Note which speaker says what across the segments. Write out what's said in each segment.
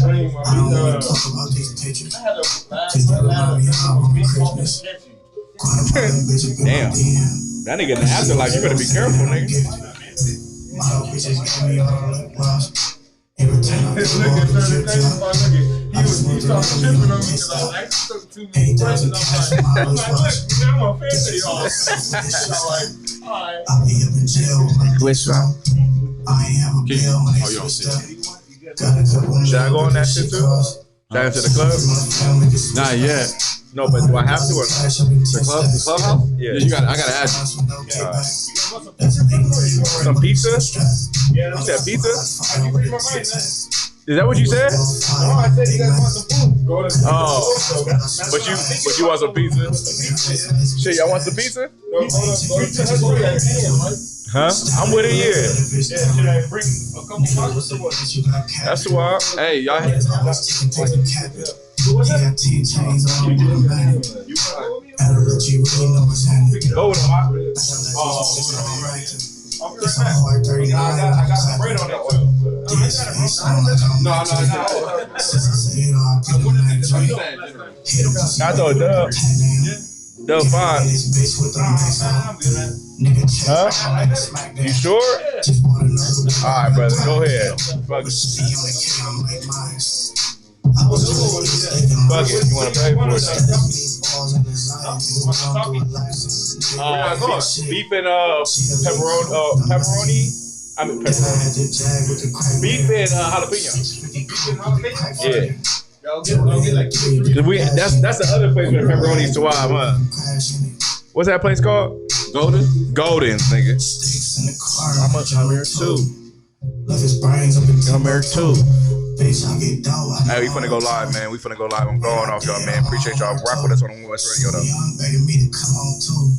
Speaker 1: don't want to talk about these pictures. Cause they remind me how I'm Christmas.
Speaker 2: Damn. That nigga in the afterlife, you better be careful, nigga.
Speaker 1: My whole bitches give me all the gloss. Every time I go off the trip job, I just want to know you on this stuff. 8,000 cash for my house watch. I'll be up in jail with my glitch on. I ain't have a bill when they switched up. Got a couple
Speaker 2: Should I go on that shit too? Should I go to the club?
Speaker 3: Not yet.
Speaker 2: No, but do I have to or the clubhouse? Yeah,
Speaker 3: I gotta ask you.
Speaker 2: Some pizza? You said pizza? Is that what you said?
Speaker 4: No, I said you guys want some food.
Speaker 2: Oh, but you want some pizza? Shit, y'all want some pizza? Huh? I'm with it, yeah.
Speaker 4: Should I bring a couple boxes or what?
Speaker 2: That's why. Hey, y'all.
Speaker 1: What's that? Chains on the back. I don't let you really know what's happening.
Speaker 2: Go with them.
Speaker 1: It's a hard 39.
Speaker 4: I got some bread on that too.
Speaker 2: I thought Dub 5. Huh? You sure? Alright, brother, go ahead. Fuck it. Fuck it. You want to pay for it? Beef and pepperoni. I mean pepperoni. Beef and jalapeno. Yeah. That's the other place where the pepperoni's to wild, huh? What's that place called? Golden's, nigga. I'm here too. I'm here too. Hey, we finna go live, man. We finna go live. I'm going off, y'all, man. Appreciate y'all. Rock with us on the West Radio, though.
Speaker 1: Begging me to come on too,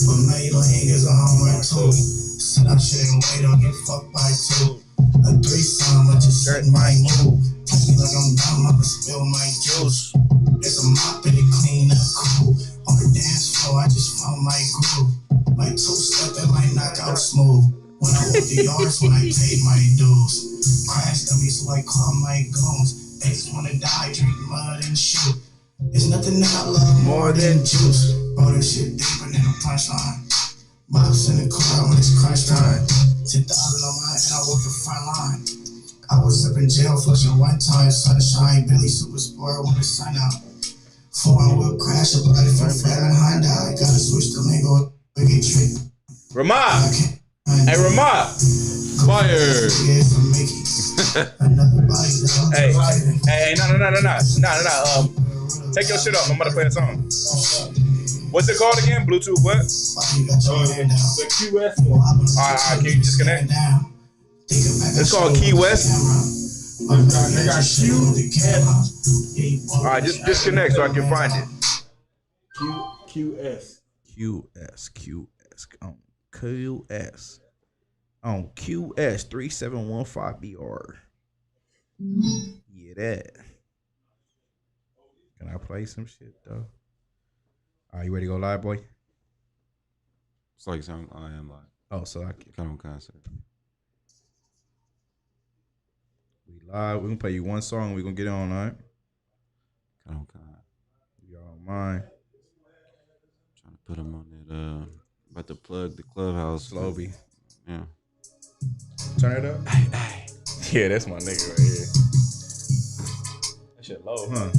Speaker 1: but Maybelline is a homework too. Said I shouldn't wait, I'll get fucked by two. A threesome, I just set my mood. Touch me like I'm dumb, I'ma spill my juice. It's a mop and it clean up cool. On the dance floor, I just found my groove. My two-step, it might knock out smooth. When I walked the yards, when I paid my dues. Crash dummies, so I call my goons. They just wanna die, drink mud and shoot. There's nothing that I love more than juice. Bro, this shit deeper than a punchline. Mops in the car when it's crunch time. 10,000 on mine and I work the front line. I was up in jail flushing one time. Sunshine, Billy Super Sport when the sun out. Foreign wheel crash, a body from Fat Honda. I gotta switch the lingo, biggie trick.
Speaker 2: Ramad! Hey, Ramad! Fire! Hey, no. Take your shit off. I'm about to play a song. What's it called again? Bluetooth what?
Speaker 4: The QS one.
Speaker 2: Alright, can you disconnect? It's called Key West.
Speaker 4: They got QS.
Speaker 2: Alright, just disconnect so I can find it.
Speaker 4: QS.
Speaker 2: QS. On QS 3715BR. Yeah, that. Can I play some shit though? Are you ready to go live, boy?
Speaker 3: It's like I am live.
Speaker 2: Oh, so I can
Speaker 3: Come on, concert.
Speaker 2: We live. We're gonna play you one song and we're gonna get on, all right?
Speaker 3: Come on, concert.
Speaker 2: Y'all mind?
Speaker 3: Trying to put him on that. About to plug the clubhouse.
Speaker 2: Slowby.
Speaker 3: Yeah.
Speaker 2: Turn it up.
Speaker 3: Hey.
Speaker 2: Yeah, that's my nigga right here. That shit low, huh?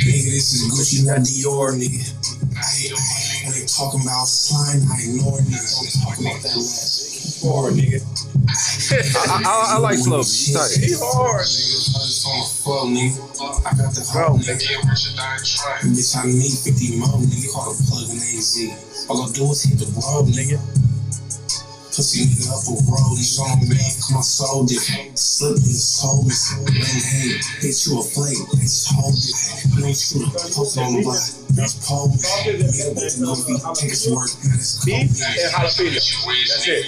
Speaker 1: Nigga, this is Gucci, not Dior, nigga. When they talking about slime, I ignore niggas. They talking about that last four, nigga.
Speaker 2: I like Slowby. He's tight. He hard.
Speaker 1: I got the whole nigga. Bitch, I need 50 more, nigga. Call the plug and AZ. All I do is hit the road, nigga. Pussy nigga up a road, nigga on man, cause my soul different. Slip in the soul, man, hey, bitch, you a flake, bitch, hold it. No shooter, post on the block, bitch, pole me. Nigga, bitch, no beat, take it to work, man, it's
Speaker 2: beef and jalapeno. That's it.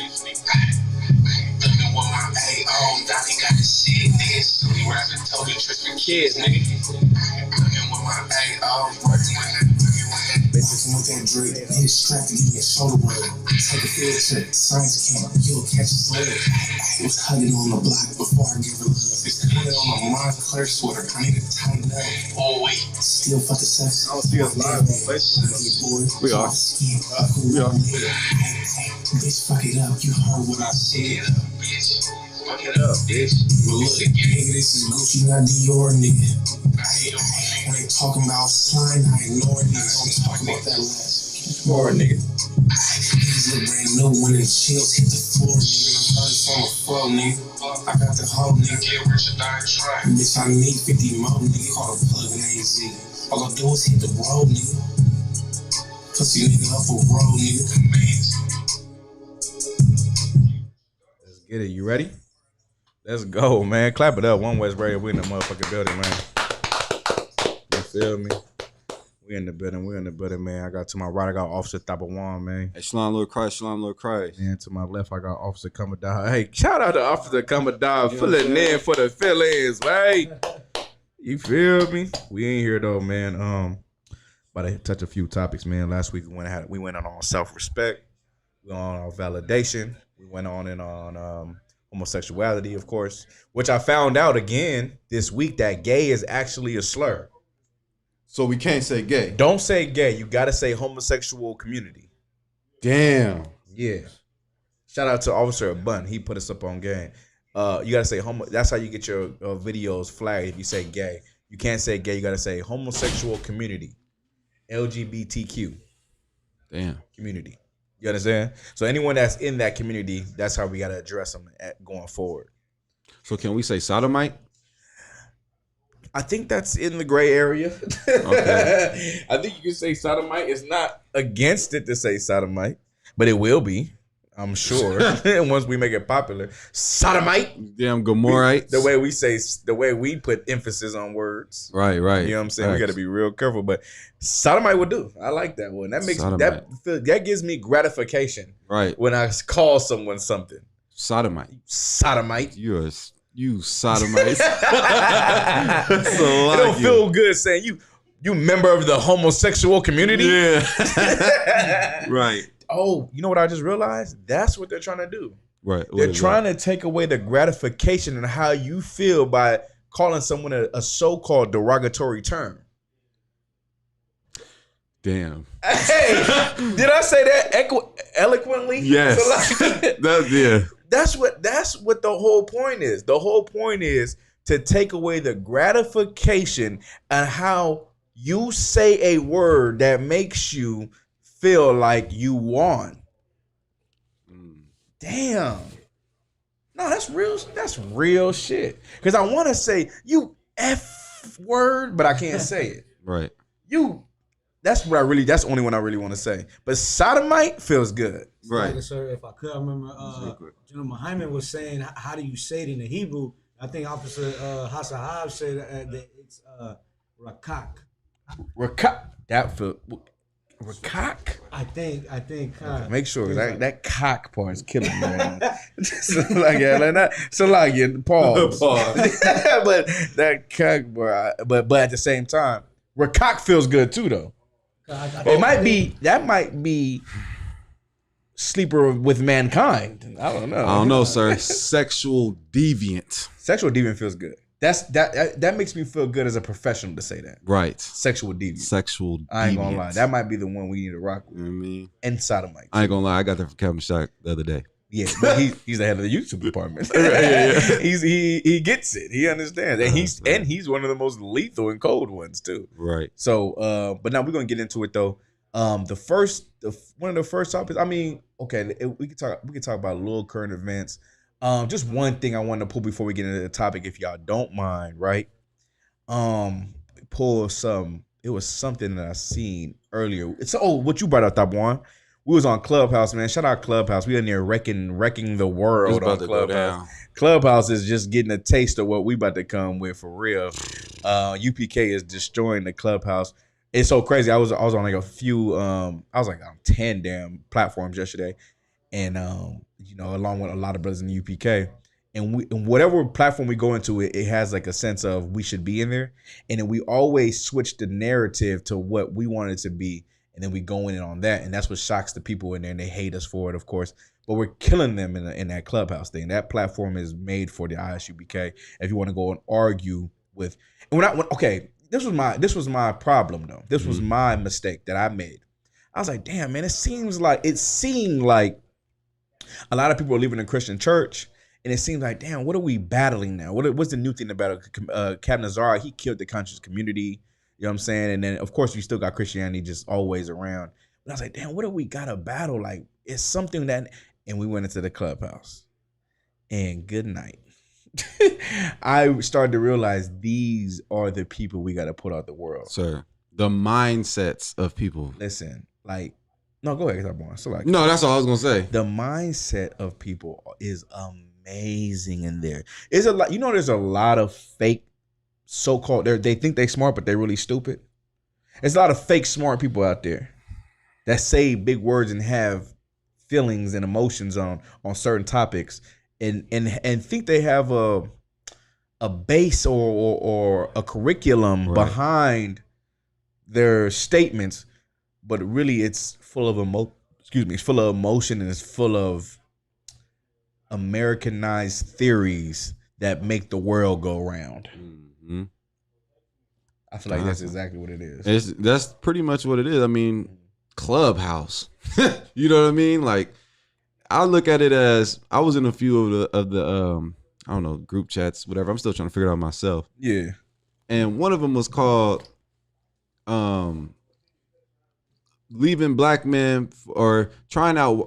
Speaker 2: Kids, nigga.
Speaker 1: Bitches want that Drake, his strap to give me a shoulder rub. Take a field trip, science camp, you'll catch his leg. It was hugging on the block before I give her love. It's hugging on my Montclair sweater, I need to tighten up. Oh wait, still fuck the sex.
Speaker 2: I don't see us live on Facebook.
Speaker 3: We are.
Speaker 1: We are. Bitch, fuck it up, you heard what I said.
Speaker 2: Fuck it up, bitch.
Speaker 1: Well, look, nigga, this is Gucci, not Dior, nigga. When they talking about slime, I ignore niggas. Don't talk about that last.
Speaker 2: More nigga.
Speaker 1: Niggas look brand new when the chills hit the floor, nigga. I'm heard from a flow, nigga. I got the whole nigga. Bitch, I need 50 more, nigga. Call a plug in AZ. All I do is hit the road, nigga. Pussy nigga up a road, nigga.
Speaker 2: Let's get it. You ready? Let's go, man. Clap it up. One West Radio. We in the motherfucking building, man. You feel me? We in the building, man. I got to my right, I got Officer Tabawan, man.
Speaker 3: Hey, Shalom, Lord Christ, Shalom, Lord Christ.
Speaker 2: And to my left, I got Officer Commodore. Hey, shout out to Officer Commodore, filling in for the fill-ins, right? You feel me? We ain't here though, man. About to touch a few topics, man. Last week we went on self-respect. We went on our validation. We went on homosexuality, of course, which I found out again this week that gay is actually a slur.
Speaker 3: So we can't say gay.
Speaker 2: Don't say gay. You got to say homosexual community.
Speaker 3: Damn.
Speaker 2: Yeah. Shout out to Officer Bun. He put us up on game. You got to say homo. That's how you get your videos flagged if you say gay. You can't say gay. You got to say homosexual community. LGBTQ.
Speaker 3: Damn.
Speaker 2: Community. You understand? So anyone that's in that community, that's how we got to address them going forward.
Speaker 3: So can we say sodomite?
Speaker 2: I think that's in the gray area. Okay. I think you can say sodomite. It's not against it to say sodomite, but it will be, I'm sure, once we make it popular. Sodomite.
Speaker 3: Damn Gomorrites.
Speaker 2: The way we put emphasis on words.
Speaker 3: Right.
Speaker 2: You know what I'm saying? We got to be real careful, but sodomite would do. I like that one. That makes that gives me gratification. Right. When I call someone something.
Speaker 3: Sodomite. You sodomite.
Speaker 2: It don't feel good saying you member of the homosexual community.
Speaker 3: Yeah. Right.
Speaker 2: Oh, you know what I just realized? That's what they're trying to do.
Speaker 3: Right.
Speaker 2: They're trying to take away the gratification and how you feel by calling someone a so-called derogatory term.
Speaker 3: Damn.
Speaker 2: Hey, did I say that eloquently?
Speaker 3: Yes. Yeah.
Speaker 2: That's what the whole point is. The whole point is to take away the gratification and how you say a word that makes you feel like you won. Damn. No, that's real shit. Because I want to say you F word, but I can't say it.
Speaker 3: Right.
Speaker 2: That's the only one I really want to say. But sodomite feels good.
Speaker 5: Right. Like, sir, if I could, I remember General Muhammad was saying, how do you say it in the Hebrew? I think Officer Hassahab said that it's rakak.
Speaker 2: Rakak. That feel rakak.
Speaker 5: I think.
Speaker 2: Make sure that cock part is killing me right now. So like pause. But that cock part. But at the same time, rakak feels good too though. That might be sleeper with mankind. I don't know,
Speaker 3: sir. Sexual deviant.
Speaker 2: Sexual deviant feels good. That makes me feel good as a professional to say that.
Speaker 3: Right.
Speaker 2: Sexual deviant.
Speaker 3: I
Speaker 2: ain't gonna lie. That might be the one we need to rock with.
Speaker 3: You know what I mean?
Speaker 2: And sodomite.
Speaker 3: I ain't gonna lie. I got that from Kevin Shack the other day.
Speaker 2: Yeah, but he's the head of the YouTube department.
Speaker 3: Yeah.
Speaker 2: He gets it. He understands, and he's one of the most lethal and cold ones too.
Speaker 3: Right.
Speaker 2: So, but now we're gonna get into it though. One of the first topics. I mean, okay, we can talk about little current events. Just one thing I wanted to pull before we get into the topic, if y'all don't mind, right? Pull some. It was something that I seen earlier. What you brought up, Tabuan. We was on Clubhouse, man. Shout out Clubhouse. We in there wrecking the world on Clubhouse. Clubhouse is just getting a taste of what we about to come with for real. UPK is destroying the Clubhouse. It's so crazy. I was on like a few. I was like on 10 damn platforms yesterday, and along with a lot of brothers in the UPK, and whatever platform we go into, it has like a sense of we should be in there, and then we always switch the narrative to what we want it to be, and then we go in on that, and that's what shocks the people in there, and they hate us for it, of course. But we're killing them in that Clubhouse thing. That platform is made for the ISUBK. If you want to go and argue with, and this was my problem though. This was my mistake that I made. I was like, damn, man, it seemed like a lot of people are leaving the Christian church, and it seems like, damn, what are we battling now? What's the new thing about Captain Nazara? He killed the conscious community. You know what I'm saying? And then, of course, you still got Christianity just always around. But I was like, damn, what do we got to battle? Like, it's something that... And we went into the Clubhouse. And good night. I started to realize these are the people we got to put out the world.
Speaker 3: Sir, the mindsets of people.
Speaker 2: Listen, like... No, go ahead.
Speaker 3: No, that's all I was going to say.
Speaker 2: The mindset of people is amazing in there. There's a lot, there's a lot of fake so-called, they think they smart, but they're really stupid. There's a lot of fake smart people out there that say big words and have feelings and emotions on certain topics and think they have a base or a curriculum behind their statements, but really it's full of it's full of emotion, and it's full of Americanized theories that make the world go round. Mm-hmm. I feel like that's exactly what it is.
Speaker 3: That's pretty much what it is. I mean, Clubhouse. You know what I mean? Like, I look at it as, I was in a few of the I don't know, group chats, whatever. I'm still trying to figure it out myself.
Speaker 2: Yeah.
Speaker 3: And one of them was called leaving black men or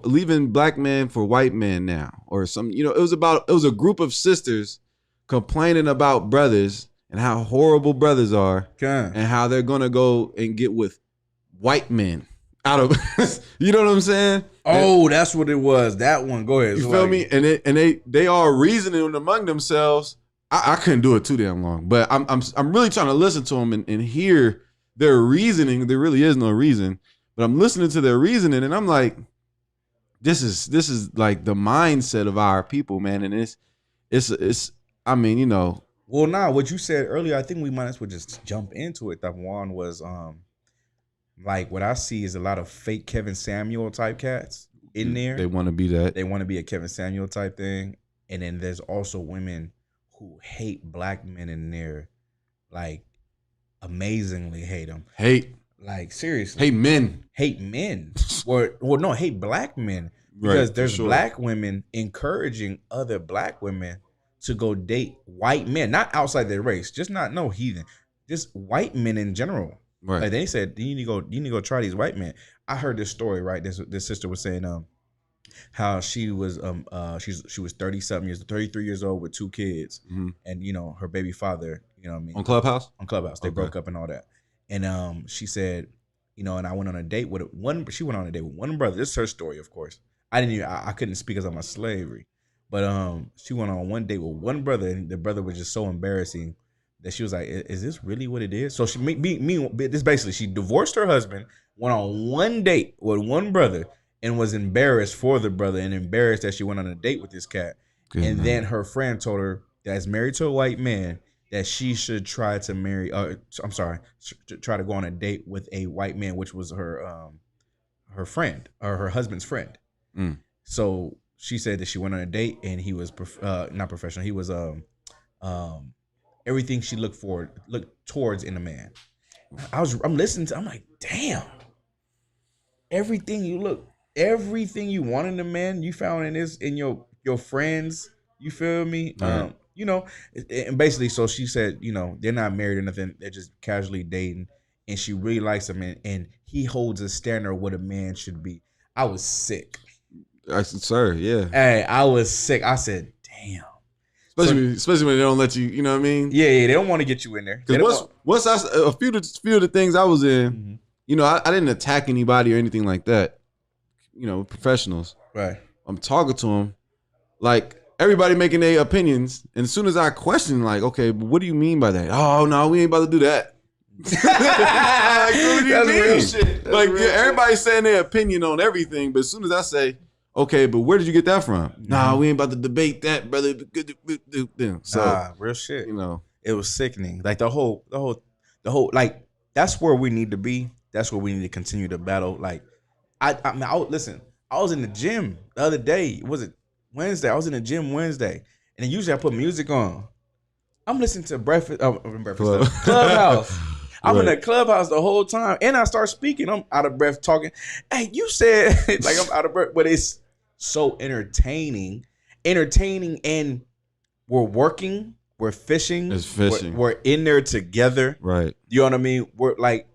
Speaker 3: leaving black men for white men now, or some, it was a group of sisters complaining about brothers and how horrible brothers are, and how they're gonna go and get with white men out of you know what I'm saying?
Speaker 2: Oh, that's what it was. That one. Go ahead.
Speaker 3: You feel me? And they are reasoning among themselves. I couldn't do it too damn long, but I'm really trying to listen to them and hear their reasoning. There really is no reason. But I'm listening to their reasoning, and I'm like, this is like the mindset of our people, man. And it's I mean,
Speaker 2: Well, what you said earlier, I think we might as well just jump into it. That one was like what I see is a lot of fake Kevin Samuel type cats in there.
Speaker 3: They want to be that.
Speaker 2: They want to be a Kevin Samuel type thing. And then there's also women who hate black men in there, like amazingly hate them. Like, seriously.
Speaker 3: Hate men.
Speaker 2: Hate men. No, hate black men. Because there's black women encouraging other black women to go date white men. Not outside their race. Just not no heathen. Just white men in general.
Speaker 3: Right.
Speaker 2: Like they said, you need to go try these white men. I heard this story, right? This sister was saying how she was 33 years old with 2 kids. Mm-hmm. And her baby father, you know what I mean?
Speaker 3: On Clubhouse?
Speaker 2: They broke up and all that. And she said, and I went on a date with she went on a date with one brother. This is her story, of course. I couldn't speak because of my slavery. But she went on one date with one brother, and the brother was just so embarrassing that she was like, is this really what it is? So she this basically, she divorced her husband, went on one date with one brother, and was embarrassed for the brother and embarrassed that she went on a date with this cat. Then her friend told her that's married to a white man that she should try to try to go on a date with a white man, which was her friend or her husband's friend. Mm. So she said that she went on a date and he was not professional. He was everything she looked towards in a man. I'm listening to. I'm like, damn. Everything you want in a man, you found in your friends. You feel me? Right. And basically, so she said, they're not married or nothing. They're just casually dating, and she really likes him, and he holds a standard of what a man should be. I was sick.
Speaker 3: Sir, yeah.
Speaker 2: Hey, I was sick. I said, damn.
Speaker 3: Especially when they don't let you, you know what I mean?
Speaker 2: Yeah, they don't want to get you in there.
Speaker 3: Because once a few of the things I was in, mm-hmm. I didn't attack anybody or anything like that. Professionals.
Speaker 2: Right.
Speaker 3: I'm talking to them, like everybody making their opinions, and as soon as I question, like, okay, but what do you mean by that? Oh no, we ain't about to do that. Like, what do you mean? Real shit. Like, everybody's saying their opinion on everything, but as soon as I say, Okay, but where did you get that from? Nah, we ain't about to debate that, brother. So
Speaker 2: real shit.
Speaker 3: you know,
Speaker 2: It was sickening. Like the whole, like that's where we need to be. That's where we need to continue to battle. Like I mean, listen. I was in the gym the other day. Was it Wednesday? I was in the gym Wednesday, and then usually I put music on. I'm listening to Clubhouse. I'm in the Clubhouse the whole time, and I start speaking. I'm out of breath talking. Hey, you said like I'm out of breath, but it's so entertaining, and we're working, we're fishing,
Speaker 3: it's fishing.
Speaker 2: We're in there together,
Speaker 3: right?
Speaker 2: You know what I mean? We're like,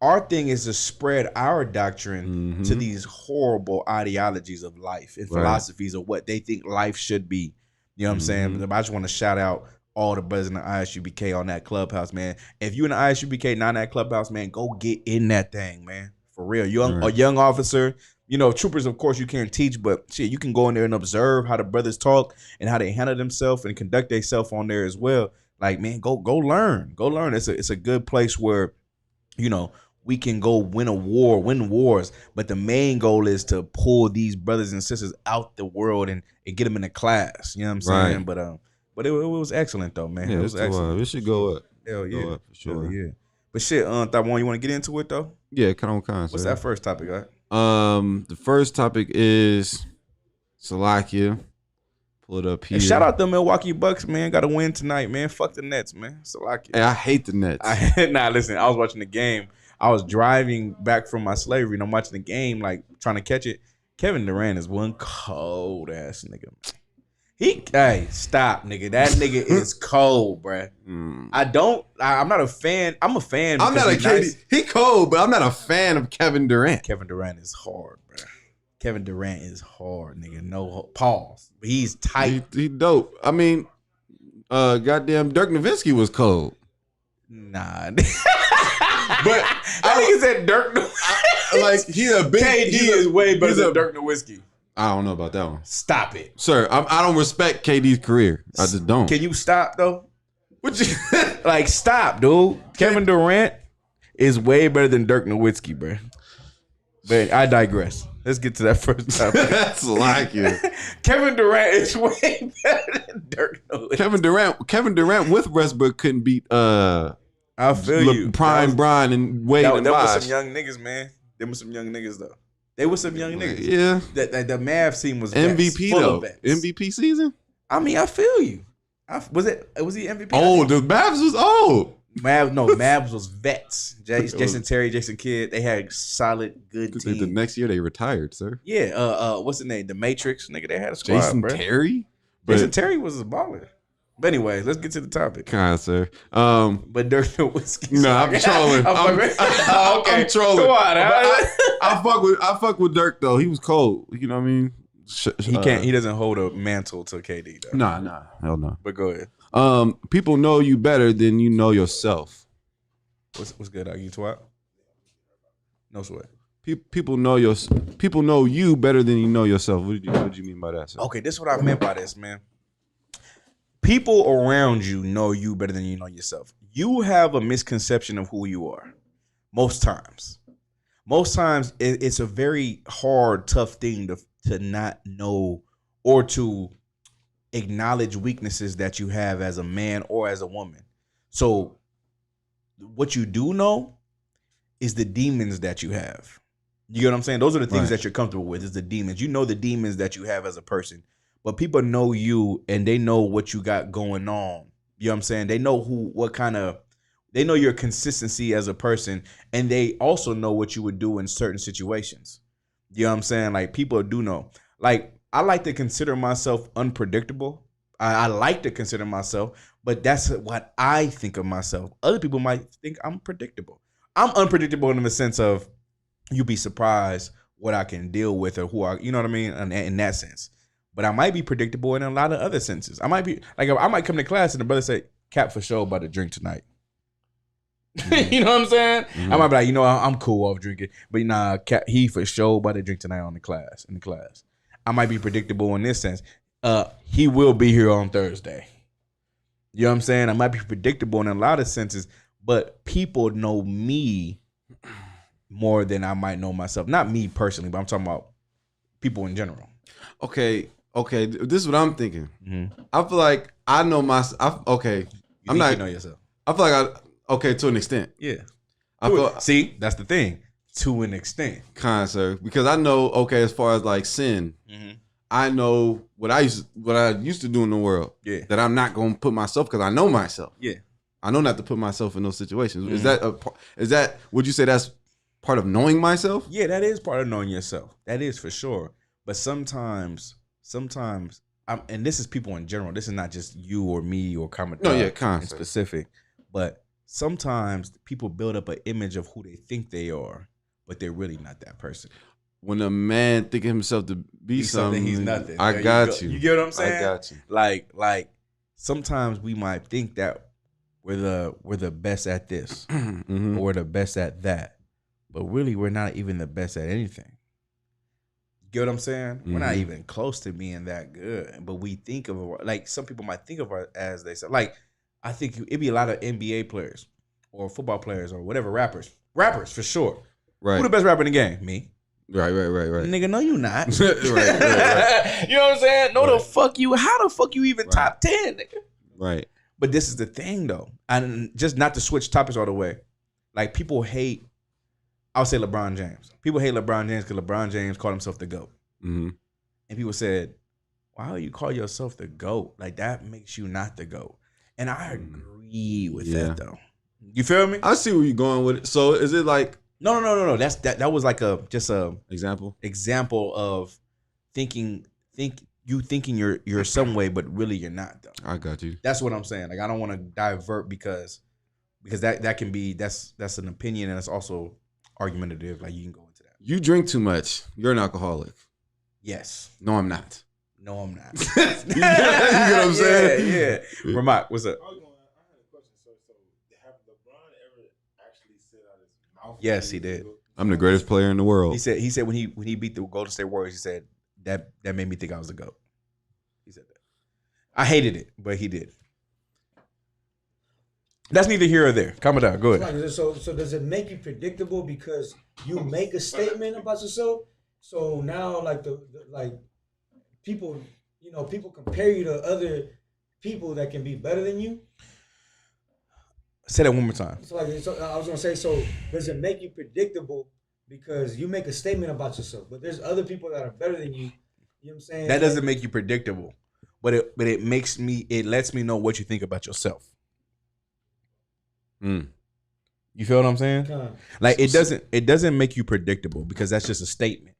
Speaker 2: our thing is to spread our doctrine to these horrible ideologies of life and philosophies of what they think life should be. You know what I'm saying? I just want to shout out all the brothers in the ISUBK on that Clubhouse, man. If you in the ISUBK, not in that Clubhouse, man, go get in that thing, man. For real. A young officer, you know, troopers, of course, you can't teach, but shit, you can go in there and observe how the brothers talk and how they handle themselves and conduct themselves on there as well. Like, man, go learn. Go learn. It's a good place where, you know, we can go win wars, but the main goal is to pull these brothers and sisters out the world and get them in the class. You know what I'm saying?
Speaker 3: Right.
Speaker 2: But it was excellent though, man.
Speaker 3: Yeah,
Speaker 2: it was excellent.
Speaker 3: It should go up.
Speaker 2: Hell yeah,
Speaker 3: go up for sure.
Speaker 2: Hell yeah. But shit, Thawon, you want to get into it though?
Speaker 3: Yeah, come on,
Speaker 2: What's that first topic, guy?
Speaker 3: The first topic is Salakia. Pull it up here.
Speaker 2: And shout out the Milwaukee Bucks, man. Got to win tonight, man. Fuck the Nets, man. Salakia.
Speaker 3: Hey, I hate the Nets.
Speaker 2: Listen, I was watching the game. I was driving back from my slavery and I'm watching the game, like trying to catch it. Kevin Durant is one cold ass nigga. Hey, stop, nigga. That nigga is cold, bruh. I'm not a fan. I'm a fan.
Speaker 3: I'm not a KD. Nice. He cold, but I'm not a fan of Kevin Durant.
Speaker 2: Kevin Durant is hard, bruh. Kevin Durant is hard, nigga. No pause. But he's tight.
Speaker 3: He dope. I mean, goddamn Dirk Nowitzki was cold.
Speaker 2: Nah. But I think he said Dirk Nowitzki.
Speaker 3: Like, he's a big...
Speaker 2: KD is way better than Dirk Nowitzki.
Speaker 3: I don't know about that one.
Speaker 2: Stop it.
Speaker 3: Sir, I don't respect KD's career. I just don't.
Speaker 2: Can you stop, though? Like, stop, dude. Kevin Durant is way better than Dirk Nowitzki, bro. But I digress. Let's get to that first topic.
Speaker 3: That's like you.
Speaker 2: Kevin Durant is way better than Dirk Nowitzki.
Speaker 3: Kevin Durant with Westbrook couldn't beat
Speaker 2: I feel you.
Speaker 3: Prime Brian and Wade and
Speaker 2: Them
Speaker 3: Bosh.
Speaker 2: was some young niggas, man. Them was some young niggas, though. They were some young niggas.
Speaker 3: Yeah.
Speaker 2: The Mavs team was
Speaker 3: MVP,
Speaker 2: full
Speaker 3: though.
Speaker 2: Of vets.
Speaker 3: MVP season?
Speaker 2: I mean, I feel you. Was he MVP?
Speaker 3: Oh, the Mavs was old.
Speaker 2: Mavs was vets. Jason Terry, Jason Kidd. They had solid, good team.
Speaker 3: The next year they retired, sir.
Speaker 2: Yeah. What's the name? The Matrix. Nigga, they had a squad,
Speaker 3: Jason
Speaker 2: bro.
Speaker 3: Terry?
Speaker 2: Jason Terry was a baller. But anyway, let's get to the topic.
Speaker 3: Kind, sir.
Speaker 2: But Dirk Nowitzki.
Speaker 3: No, I'm trolling.
Speaker 2: Okay.
Speaker 3: I'm trolling.
Speaker 2: Come on.
Speaker 3: I fuck with Dirk though. He was cold. You know what I mean?
Speaker 2: He can't. He doesn't hold a mantle to KD though.
Speaker 3: Nah. Hell no.
Speaker 2: But go ahead.
Speaker 3: People know you better than you know yourself.
Speaker 2: What's good? Are you twat? No sweat.
Speaker 3: People know you better than you know yourself. What do you mean by that, sir?
Speaker 2: Okay, this is what I meant by this, man. People around you know you better than you know yourself. You have a misconception of who you are. Most times it's a very hard, tough thing to not know or to acknowledge weaknesses that you have as a man or as a woman. So what you do know is the demons that you have. You get what I'm saying? Those are the things that you're comfortable with, is the demons. You know the demons that you have as a person. But people know you and they know what you got going on. You know what I'm saying? They know they know your consistency as a person, and they also know what you would do in certain situations. You know what I'm saying? Like, people do know. Like, I like to consider myself unpredictable. I like to consider myself, but that's what I think of myself. Other people might think I'm predictable. I'm unpredictable in the sense of, you'd be surprised what I can deal with or you know what I mean? In that sense. But I might be predictable in a lot of other senses. I might come to class and the brother say, Cap for sure about to drink tonight. Mm-hmm. You know what I'm saying? Mm-hmm. I might be like, I'm cool off drinking. But nah, Cap, he for sure about to drink tonight in the class. I might be predictable in this sense. He will be here on Thursday. You know what I'm saying? I might be predictable in a lot of senses, but people know me more than I might know myself. Not me personally, but I'm talking about people in general.
Speaker 3: Okay. This is what I'm thinking.
Speaker 2: Mm-hmm.
Speaker 3: I feel like I know myself. Okay.
Speaker 2: You know yourself.
Speaker 3: I feel like to an extent.
Speaker 2: Yeah.
Speaker 3: I feel
Speaker 2: See, that's the thing. To an extent.
Speaker 3: kind, sir, because I know. Okay, as far as like sin, I know what I used to do in the world.
Speaker 2: Yeah.
Speaker 3: That I'm not gonna put myself because I know myself.
Speaker 2: Yeah.
Speaker 3: I know not to put myself in those situations. Is that would you say that's part of knowing myself?
Speaker 2: Yeah, that is part of knowing yourself. That is for sure. But sometimes, and this is people in general. This is not just you or me or Commodore.
Speaker 3: No, yeah,
Speaker 2: in specific. But sometimes people build up an image of who they think they are, but they're really not that person.
Speaker 3: When a man thinking himself to be something,
Speaker 2: he's nothing.
Speaker 3: I got you.
Speaker 2: You get what I'm saying?
Speaker 3: I got you.
Speaker 2: Like sometimes we might think that we're the best at this, or we're the best at that, but really we're not even the best at anything. You get what I'm saying? We're not even close to being that good, but we think of like some people might think of us as they say. Like I think it'd be a lot of NBA players or football players or whatever rappers for sure.
Speaker 3: Right.
Speaker 2: Who the best rapper in the game? Me.
Speaker 3: Right.
Speaker 2: Nigga, no, you not.
Speaker 3: right.
Speaker 2: You know what I'm saying? No, the fuck you. How the fuck you even top 10, nigga?
Speaker 3: Right.
Speaker 2: But this is the thing, though. And just not to switch topics all the way. Like, people hate, I'll say LeBron James. People hate LeBron James because LeBron James called himself the GOAT.
Speaker 3: Mm-hmm.
Speaker 2: And people said, why do you call yourself the GOAT? Like, that makes you not the GOAT. And I agree with that, though. You feel me?
Speaker 3: I see where you're going with it. So is it like...
Speaker 2: No. That was like just a example of thinking you're some way, but really you're not, though.
Speaker 3: I got you.
Speaker 2: That's what I'm saying. Like, I don't want to divert because that can be that's an opinion and it's also argumentative. Like, you can go into that.
Speaker 3: You drink too much. You're an alcoholic.
Speaker 2: Yes.
Speaker 3: No, I'm not.
Speaker 2: No, I'm not.
Speaker 3: You get what I'm saying?
Speaker 2: Yeah. Ramak, what's up?
Speaker 4: I had a question. So have LeBron ever actually said out his mouth?
Speaker 2: Yes, he did.
Speaker 3: I'm the greatest player in the world.
Speaker 2: He said when he beat the Golden State Warriors, he said that made me think I was the GOAT. He said that. I hated it, but he did. That's neither here or there. Calm it down. Go ahead.
Speaker 5: So does it make you predictable because you make a statement about yourself? So now, like people, people compare you to other people that can be better than you.
Speaker 2: Say that one more time.
Speaker 5: So I was gonna say, so does it make you predictable because you make a statement about yourself, but there's other people that are better than you? You know what I'm saying?
Speaker 2: That doesn't make you predictable, but it lets me know what you think about yourself. You feel what I'm saying? Like it doesn't make you predictable because that's just a statement.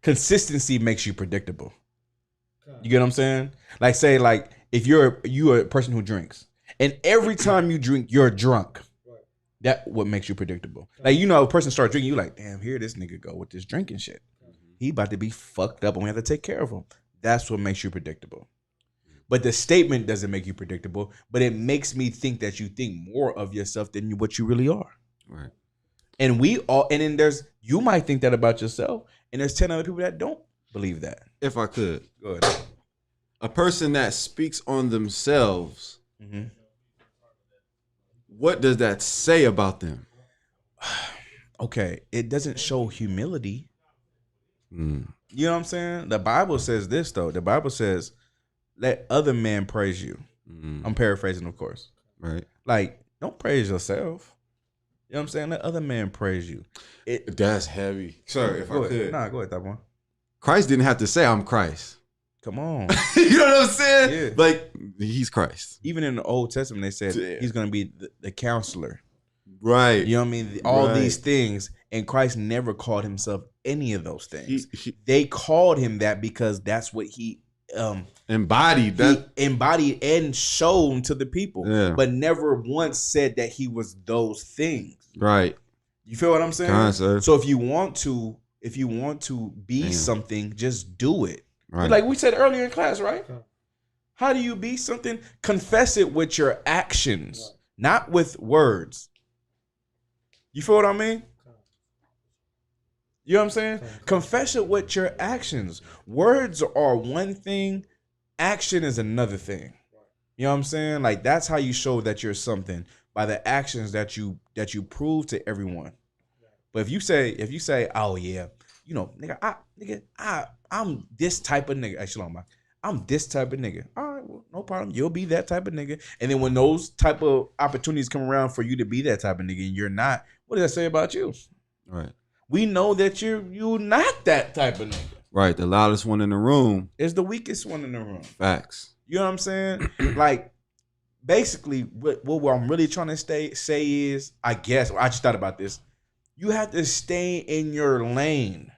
Speaker 2: Consistency makes you predictable. You get what I'm saying? Like, say, like, if you're a person who drinks, and every time you drink, you're drunk. That what makes you predictable. Like, a person starts drinking, you like, damn, here this nigga go with this drinking shit. He about to be fucked up and we have to take care of him. That's what makes you predictable. But the statement doesn't make you predictable, but it makes me think that you think more of yourself than what you really are.
Speaker 3: Right.
Speaker 2: And then you might think that about yourself, and there's 10 other people that don't believe that.
Speaker 3: If I could.
Speaker 2: Go ahead.
Speaker 3: A person that speaks on themselves, what does that say about them?
Speaker 2: Okay, it doesn't show humility. You know what I'm saying? The Bible says this, though. The Bible says, let other men praise you. I'm paraphrasing, of course.
Speaker 3: Right.
Speaker 2: Like, don't praise yourself. You know what I'm saying? Let other men praise you.
Speaker 3: That's heavy. Sorry, if I could.
Speaker 2: Nah, go ahead, that one.
Speaker 3: Christ didn't have to say, I'm Christ.
Speaker 2: Come on.
Speaker 3: You know what I'm saying?
Speaker 2: Yeah.
Speaker 3: Like, he's Christ.
Speaker 2: Even in the Old Testament, they said he's going to be the counselor.
Speaker 3: Right.
Speaker 2: You know what I mean? All these things. And Christ never called himself any of those things. They called him that because that's what he
Speaker 3: embodied.
Speaker 2: He embodied and shown to the people.
Speaker 3: Yeah.
Speaker 2: But never once said that he was those things.
Speaker 3: Right.
Speaker 2: You feel what I'm saying?
Speaker 3: Come on, sir.
Speaker 2: So if you want to be something, just do it.
Speaker 3: Right.
Speaker 2: Like we said earlier in class, right? How do you be something? Confess it with your actions, not with words. You feel what I mean? You know what I'm saying? Confess it with your actions. Words are one thing, action is another thing. You know what I'm saying? Like, that's how you show that you're something, by the actions that you prove to everyone. But if you say, oh yeah, you know, I'm this type of nigga. Actually, I'm this type of nigga. All right, well, no problem. You'll be that type of nigga. And then when those type of opportunities come around for you to be that type of nigga and you're not, what does that say about you?
Speaker 3: Right.
Speaker 2: We know that you're not that type of nigga.
Speaker 3: Right. The loudest one in the room
Speaker 2: is the weakest one in the room.
Speaker 3: Facts.
Speaker 2: You know what I'm saying? Like, basically, what I'm really trying to say is, I guess, I just thought about this. You have to stay in your lane.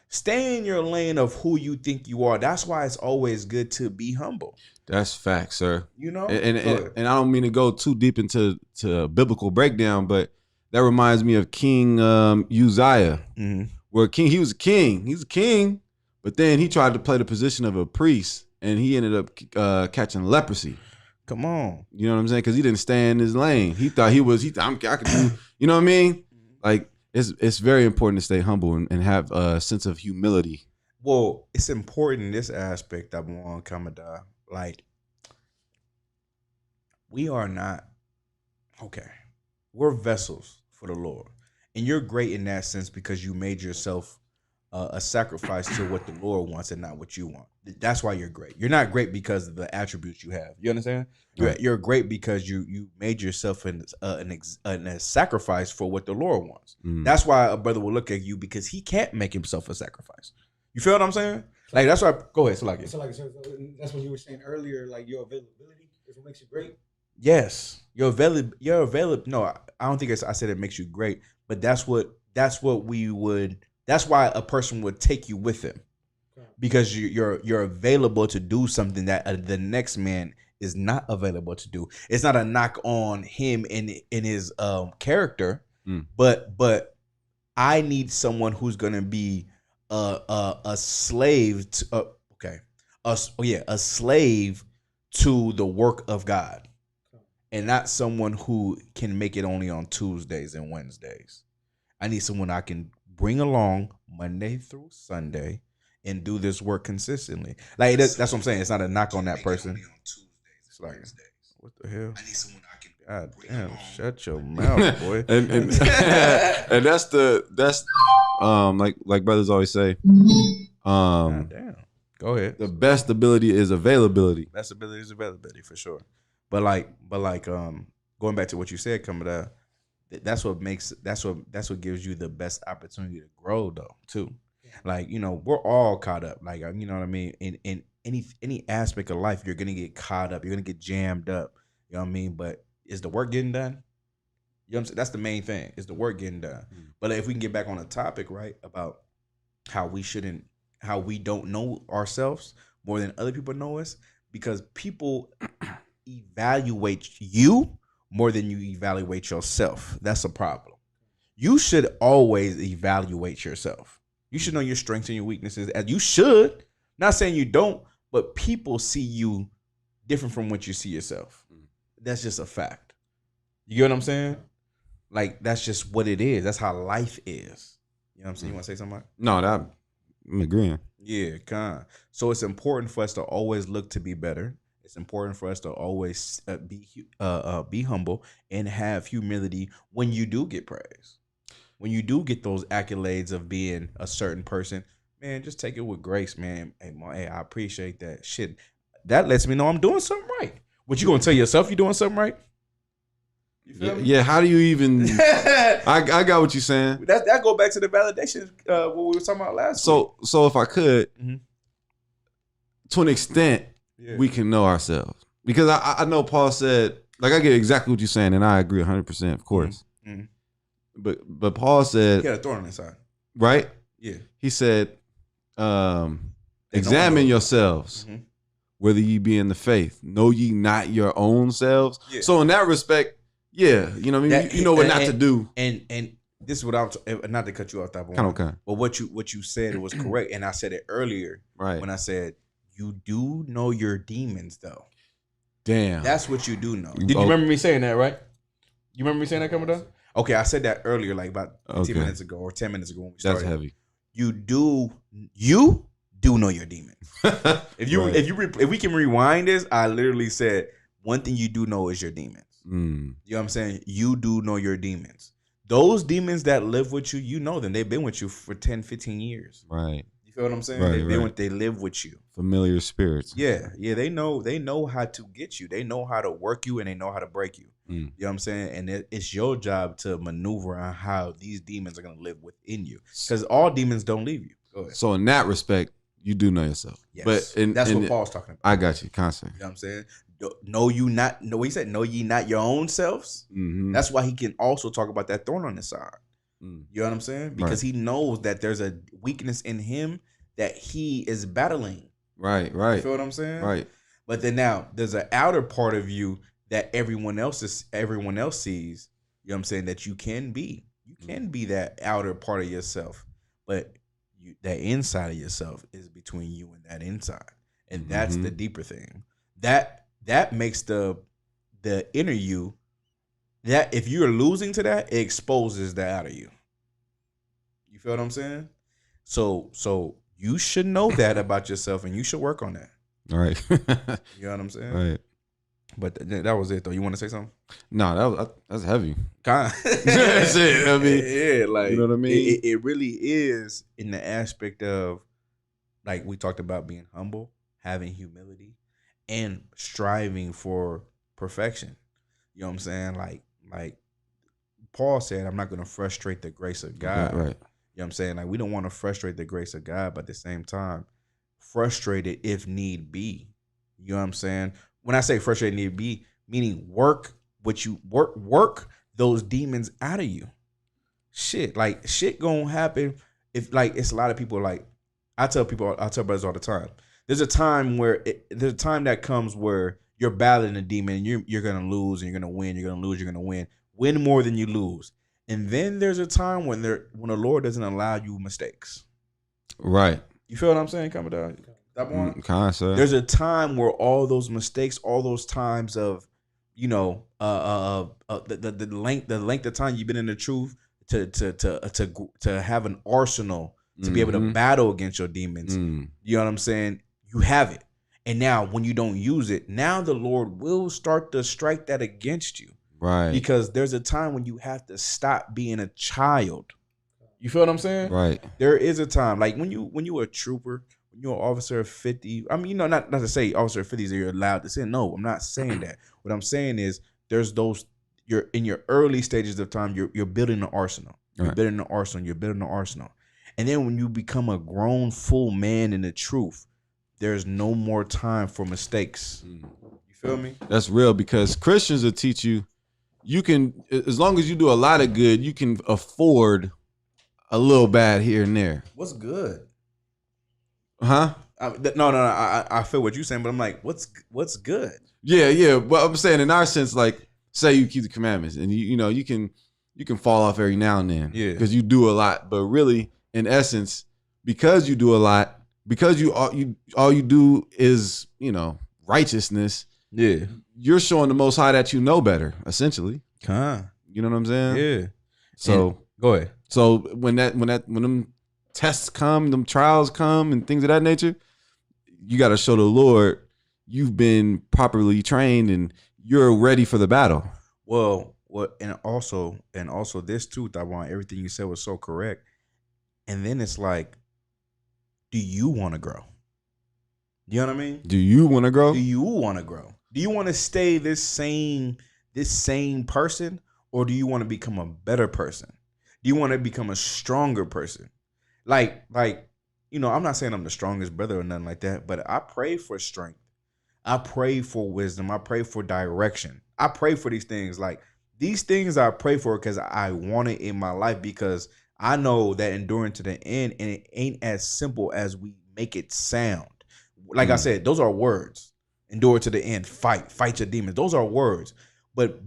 Speaker 2: Stay in your lane of who you think you are. That's why it's always good to be humble.
Speaker 3: That's facts, sir.
Speaker 2: You know?
Speaker 3: And I don't mean to go too deep into biblical breakdown, but that reminds me of King Uzziah.
Speaker 2: Mm-hmm.
Speaker 3: Where he was a king. He's a king, but then he tried to play the position of a priest, and he ended up catching leprosy.
Speaker 2: Come on.
Speaker 3: You know what I'm saying? Because he didn't stay in his lane. He thought I could do, you know what I mean? Like, it's very important to stay humble and have a sense of humility.
Speaker 2: Well, it's important in this aspect of one Kamada. Like, we are not, okay, we're vessels for the Lord. And you're great in that sense because you made yourself a sacrifice to what the Lord wants and not what you want. That's why you're great. You're not great because of the attributes you have. You understand?
Speaker 3: Right.
Speaker 2: You're great because you made yourself a sacrifice for what the Lord wants.
Speaker 3: Mm.
Speaker 2: That's why a brother will look at you because he can't make himself a sacrifice. You feel what I'm saying? Like, that's why. Go ahead, Salaki.
Speaker 5: So that's what you were saying earlier. Like, your availability is what makes you great.
Speaker 2: Yes, you're available. No, I don't think I said it makes you great, but that's what we would. That's why a person would take you with him, because you're available to do something that the next man is not available to do. It's not a knock on him in his character, but I need someone who's gonna be a slave to a slave to the work of God, and not someone who can make it only on Tuesdays and Wednesdays. I need someone I can bring along Monday through Sunday and do this work consistently. Like, that's what I'm saying. It's not a knock on that person. It's like, what the hell? I need someone I can. God damn! Shut your mouth, boy.
Speaker 3: and that's like brothers always say.
Speaker 2: God damn. Go ahead.
Speaker 3: The best ability is availability.
Speaker 2: Best ability is availability for sure. But going back to what you said, coming up. That's what gives you the best opportunity to grow, though, too. Like, you know, we're all caught up. Like, you know what I mean? In any aspect of life, you're gonna get caught up. You're gonna get jammed up. You know what I mean? But is the work getting done? You know what I'm saying? That's the main thing. Is the work getting done? But if we can get back on the topic, right, about how we don't know ourselves more than other people know us, because people evaluate you more than you evaluate yourself. That's a problem. You should always evaluate yourself. You should know your strengths and your weaknesses, as you should. Not saying you don't, but people see you different from what you see yourself. That's just a fact. You get what I'm saying? Like, that's just what it is. That's how life is. You know what I'm saying? You want to say something, Mike?
Speaker 3: No, I'm agreeing.
Speaker 2: Yeah, kind. So it's important for us to always look to be better. It's important for us to always be humble and have humility when you do get praise. When you do get those accolades of being a certain person, man, just take it with grace, man. Hey, I appreciate that shit. That lets me know I'm doing something right. What, you gonna tell yourself you're doing something right? You feel me?
Speaker 3: Yeah, how do you even I got what you're saying.
Speaker 2: That go back to the validation what we were talking about last week.
Speaker 3: So if I could, to an extent, we can know ourselves. Because I know Paul said, like, I get exactly what you're saying, and I agree 100%, of course.
Speaker 2: Mm-hmm.
Speaker 3: But Paul said,
Speaker 2: he had a thorn on his side.
Speaker 3: Right?
Speaker 2: Yeah.
Speaker 3: He said, examine yourselves, whether ye be in the faith. Know ye not your own selves? Yeah. So in that respect, yeah, you know what I mean? You know what not to do.
Speaker 2: And this is what I'm not to cut you off that one.
Speaker 3: Okay.
Speaker 2: But what you said was correct. And I said it earlier.
Speaker 3: Right.
Speaker 2: When I said, you do know your demons, though.
Speaker 3: Damn.
Speaker 2: That's what you do know. Did you remember me saying that, right? You remember me saying that, coming down? Okay, I said that earlier, like about 15 minutes ago or 10 minutes ago when we started.
Speaker 3: That's heavy.
Speaker 2: You do know your demons. If we can rewind this, I literally said, one thing you do know is your demons. You know what I'm saying? You do know your demons. those demons that live with you, you know them. They've been with you for 10, 15 years.
Speaker 3: Right.
Speaker 2: You feel what I'm saying?
Speaker 3: Right,
Speaker 2: They live with you.
Speaker 3: Familiar spirits.
Speaker 2: Yeah. They know how to get you. They know how to work you and they know how to break you. You know what I'm saying? And it's your job to maneuver on how these demons are going to live within you. Because all demons don't leave you. Go ahead.
Speaker 3: So in that respect, you do know yourself.
Speaker 2: Yes.
Speaker 3: But
Speaker 2: that's what Paul's talking about.
Speaker 3: I got you, constantly.
Speaker 2: You know what I'm saying? Know you not, no, he said, know ye not your own selves.
Speaker 3: Mm-hmm.
Speaker 2: That's why he can also talk about that thorn on his side. You know what I'm saying? Because he knows that there's a weakness in him that he is battling.
Speaker 3: Right.
Speaker 2: You feel what I'm saying?
Speaker 3: Right.
Speaker 2: But then now there's an outer part of you that everyone else sees. You know what I'm saying? That you can be. You can be that outer part of yourself. But that inside of yourself is between you and that inside. And that's the deeper thing. That makes the inner you, that if you're losing to that, it exposes the outer you. You feel what I'm saying? So you should know that about yourself and you should work on that.
Speaker 3: All right.
Speaker 2: You know what I'm saying?
Speaker 3: Right.
Speaker 2: But that was it though. You want to say something?
Speaker 3: No, that's heavy.
Speaker 2: That's
Speaker 3: it. I mean,
Speaker 2: yeah, like,
Speaker 3: you know what I mean?
Speaker 2: It really is in the aspect of, like we talked about, being humble, having humility, and striving for perfection. You know what I'm saying? Like Paul said, I'm not going to frustrate the grace of God.
Speaker 3: Right.
Speaker 2: You know what I'm saying? Like, we don't want to frustrate the grace of God, but at the same time, frustrate it if need be. You know what I'm saying? When I say frustrate need be, meaning work those demons out of you. Shit gonna happen if, like, it's a lot of people, like, I tell brothers all the time. There's a time that comes where you're battling a demon and you're gonna lose and you're gonna win, you're gonna lose, you're gonna win. Win more than you lose. And then there's a time when the Lord doesn't allow you mistakes.
Speaker 3: Right.
Speaker 2: You feel what I'm saying, Commodore? There's a time where all those mistakes, all those times of, you know, the length of time you've been in the truth to have an arsenal to be able to battle against your demons. You know what I'm saying? You have it. And now when you don't use it, now the Lord will start to strike that against you.
Speaker 3: Right.
Speaker 2: Because there's a time when you have to stop being a child. You feel what I'm saying?
Speaker 3: Right.
Speaker 2: There is a time, like when you a trooper, when you're an officer of 50. I mean, you know, not to say officer of 50s you're allowed to say. No, I'm not saying that. What I'm saying is there's those, you're in your early stages of time, you're building an arsenal. You're building an arsenal. And then when you become a grown, full man in the truth, there's no more time for mistakes. You feel me?
Speaker 3: That's real, because Christians will teach you, you can, as long as you do a lot of good, you can afford a little bad here and there.
Speaker 2: What's good?
Speaker 3: Huh?
Speaker 2: No. I feel what you're saying, but I'm like, what's good?
Speaker 3: Yeah. But I'm saying in our sense, like, say you keep the commandments, and you know you can fall off every now and then, because you do a lot. But really, in essence, because you do a lot, because all you do is, you know, righteousness.
Speaker 2: Yeah,
Speaker 3: you're showing the Most High that you know better, essentially. You know what I'm saying?
Speaker 2: Yeah.
Speaker 3: So
Speaker 2: and, go ahead.
Speaker 3: So when them tests come, them trials come, and things of that nature, you got to show the Lord you've been properly trained and you're ready for the battle.
Speaker 2: Well, and also this too, Taiwan, everything you said was so correct. And then it's like, do you want to grow? You know what I mean?
Speaker 3: Do you want to grow?
Speaker 2: Do you want to grow? Do you want to stay this same person, or do you want to become a better person? Do you want to become a stronger person? Like, you know, I'm not saying I'm the strongest brother or nothing like that, but I pray for strength. I pray for wisdom. I pray for direction. I pray for these things. Like, these things I pray for because I want it in my life, because I know that enduring to the end, and it ain't as simple as we make it sound. Like I said, those are words. Endure to the end. Fight your demons. Those are words. But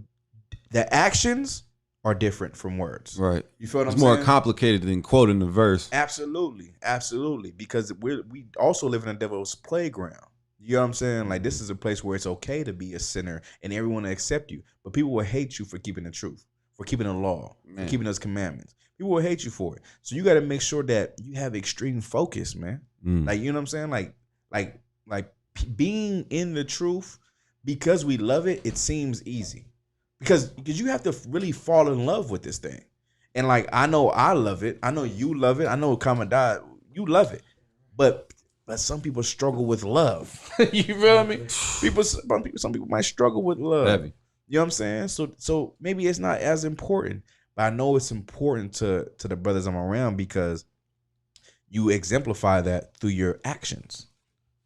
Speaker 2: the actions are different from words.
Speaker 3: Right.
Speaker 2: You feel what I'm
Speaker 3: saying? It's more complicated than quoting the verse.
Speaker 2: Absolutely. Because we also live in a devil's playground. You know what I'm saying? Like, this is a place where it's okay to be a sinner and everyone will accept you. But people will hate you for keeping the truth, for keeping the law, for keeping those commandments. People will hate you for it. So you got to make sure that you have extreme focus, man. Like, you know what I'm saying? Like being in the truth, because we love it, it seems easy. Because you have to really fall in love with this thing. And like I know I love it. I know you love it. I know Kamadai, you love it. But some people struggle with love. You feel me? Some people might struggle with love.
Speaker 3: Heavy.
Speaker 2: You know what I'm saying? So maybe it's not as important, but I know it's important to the brothers I'm around because you exemplify that through your actions.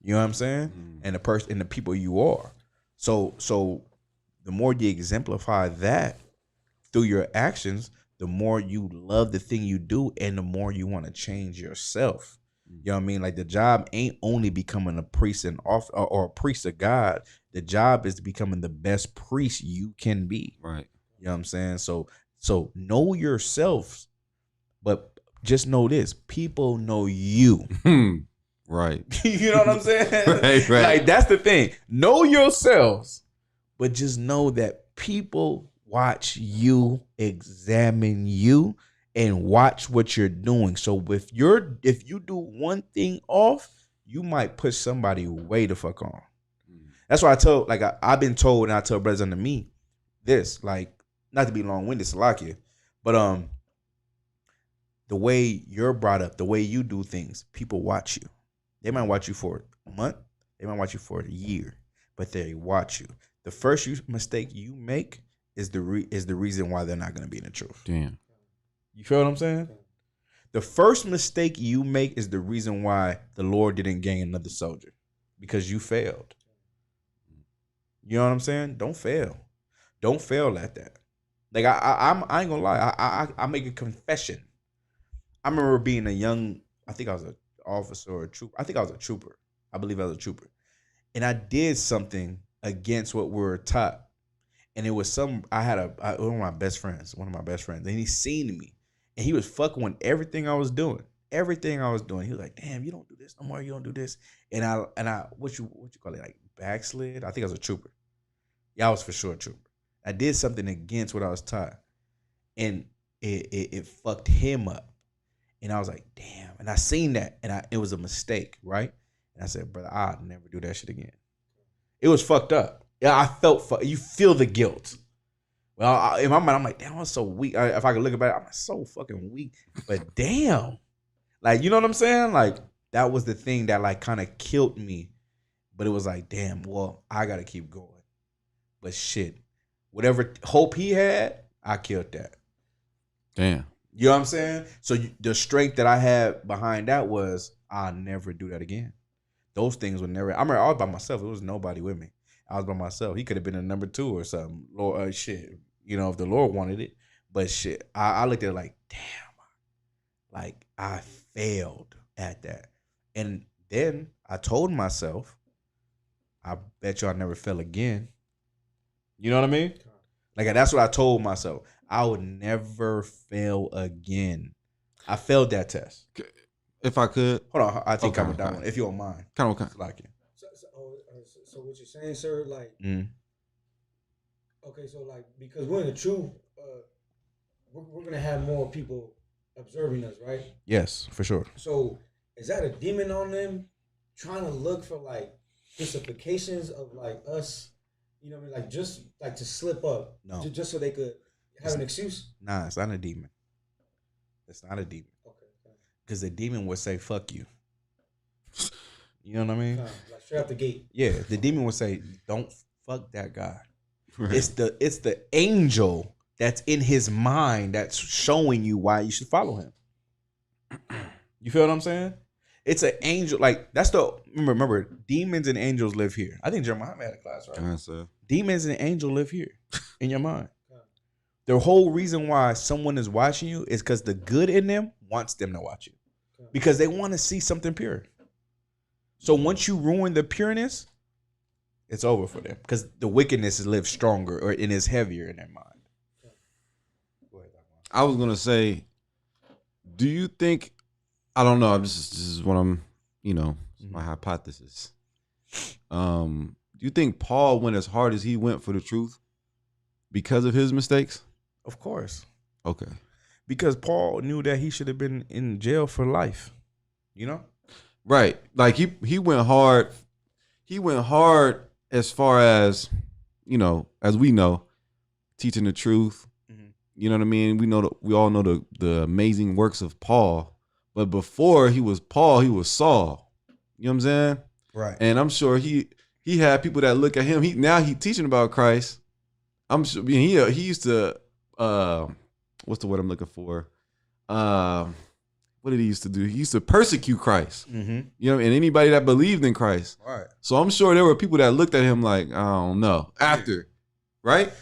Speaker 2: You know what I'm saying? And the people you are. So the more you exemplify that through your actions, the more you love the thing you do and the more you want to change yourself. You know what I mean? Like the job ain't only becoming a priest or a priest of God. The job is becoming the best priest you can be.
Speaker 3: Right.
Speaker 2: You know what I'm saying? So know yourselves, but just know this: people know you.
Speaker 3: Right.
Speaker 2: You know what I'm saying?
Speaker 3: Right.
Speaker 2: Like that's the thing. Know yourselves, but just know that people watch you, examine you, and watch what you're doing. So if you do one thing off, you might push somebody way the fuck on. That's why I've been told, and I tell brothers under me this, like, not to be long-winded, Salakia, but the way you're brought up, the way you do things, people watch you. They might watch you for a month, they might watch you for a year, but they watch you. The first mistake you make is the reason why they're not going to be in the truth.
Speaker 3: Damn.
Speaker 2: You feel what I'm saying? The first mistake you make is the reason why the Lord didn't gain another soldier, because you failed. You know what I'm saying? Don't fail. Don't fail at that. Like I ain't gonna lie. I make a confession. I remember being a young, I think I was an officer or a trooper. I think I was a trooper. I believe I was a trooper. And I did something against what we were taught. And it was one of my best friends, and he seen me. And he was fucking with everything I was doing. He was like, damn, you don't do this no more. You don't do this. And I what you call it? Like backslid? I think I was a trooper. Yeah, I was for sure a trooper. I did something against what I was taught. And it fucked him up. And I was like, damn. And I seen that. And it was a mistake, right? And I said, brother, I'll never do that shit again. It was fucked up. Yeah, I felt you feel the guilt. Well, in my mind, I'm like, damn, I'm so weak. If I could look about it, I'm so fucking weak. But damn, like, you know what I'm saying? Like, that was the thing that like kind of killed me. But it was like, damn, well, I gotta keep going. But shit, whatever hope he had, I killed that.
Speaker 3: Damn.
Speaker 2: You know what I'm saying? So the strength that I had behind that was, I'll never do that again. Those things would never. I remember I was by myself. It was nobody with me. I was by myself. He could have been a number 2 or something. Lord, shit. You know, if the Lord wanted it. But shit, I looked at it like, damn. Like, I failed at that. And then I told myself, I bet you I'll never fail again. You know what I mean? Like, that's what I told myself. I would never fail again. I failed that test.
Speaker 3: If I could.
Speaker 2: Hold on. I think
Speaker 3: Okay,
Speaker 2: I'm down one, if you don't mind.
Speaker 3: Kind of.
Speaker 2: Like it.
Speaker 5: So what you're saying, sir, like,
Speaker 2: Mm.
Speaker 5: okay, so like, because we're in the truth, we're gonna have more people observing us, right?
Speaker 2: Yes, for sure.
Speaker 5: So is that a demon on them trying to look for like justifications of like us, you know what I mean? Like just like to slip up,
Speaker 2: No.
Speaker 5: just so they could have an excuse?
Speaker 2: Nah, it's not a demon. It's not a demon.
Speaker 5: Okay.
Speaker 2: Because the demon would say, fuck you. You know what I mean?
Speaker 5: Like straight out the gate.
Speaker 2: Yeah, the demon would say, don't fuck that guy.
Speaker 3: Right.
Speaker 2: It's the angel that's in his mind that's showing you why you should follow him. You feel what I'm saying? It's an angel. Like, that's remember, demons and angels live here. I think Jeremiah had a class, right? Demons and angels live here in your mind. The whole reason why someone is watching you is because the good in them wants them to watch you. Because they want to see something pure. So once you ruin the pureness, it's over for them. Because the wickedness lives stronger or it is heavier in their mind.
Speaker 3: I was gonna say, do you think? I don't know. This is what I'm. You know, my hypothesis. Do you think Paul went as hard as he went for the truth because of his mistakes?
Speaker 2: Of course.
Speaker 3: Okay.
Speaker 2: Because Paul knew that he should have been in jail for life. You know?
Speaker 3: Right. Like he went hard. He went hard as far as, you know, as we know, teaching the truth, You know what I mean? We all know the amazing works of Paul, but before he was Paul, he was Saul. You know what I'm saying?
Speaker 2: Right.
Speaker 3: And I'm sure he had people that look at him. He teaching about Christ. I'm sure he used to what's the word I'm looking for? What did he used to do? He used to persecute Christ.
Speaker 2: Mm-hmm.
Speaker 3: You know, and anybody that believed in Christ.
Speaker 2: Right.
Speaker 3: So I'm sure there were people that looked at him like, I don't know. After, right?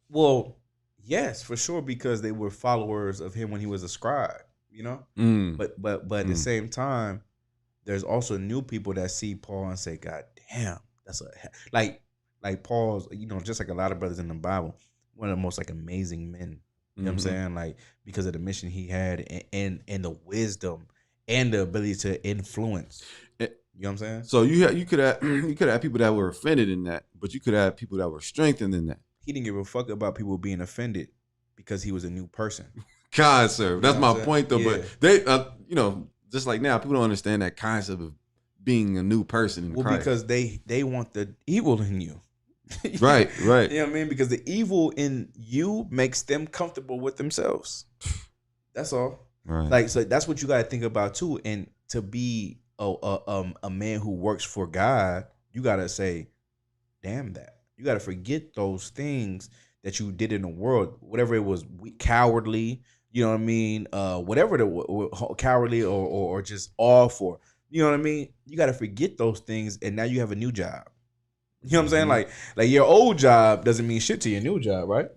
Speaker 2: Well, yes, for sure, because they were followers of him when he was a scribe, you know? But at the same time, there's also new people that see Paul and say, God damn, that's like Paul's, you know, just like a lot of brothers in the Bible, one of the most like amazing men. You know what I'm saying? Like, because of the mission he had and the wisdom and the ability to influence. You know what I'm saying?
Speaker 3: So you could have people that were offended in that, but you could have people that were strengthened in that.
Speaker 2: He didn't give a fuck about people being offended because he was a new person.
Speaker 3: God, sir. That's my point, though.
Speaker 2: Yeah.
Speaker 3: But they, you know, just like now, people don't understand that concept of being a new person in Christ.
Speaker 2: Because they want the evil in you.
Speaker 3: Right.
Speaker 2: You know what I mean? Because the evil in you makes them comfortable with themselves. That's all.
Speaker 3: Right.
Speaker 2: Like, so that's what you got to think about too. And to be a man who works for God, you got to say, damn that. You got to forget those things that you did in the world, whatever it was, cowardly, you know what I mean? Whatever cowardly or just off, or, you know what I mean? You got to forget those things. And now you have a new job. You know what I'm saying? Like your old job doesn't mean shit to your new job, right?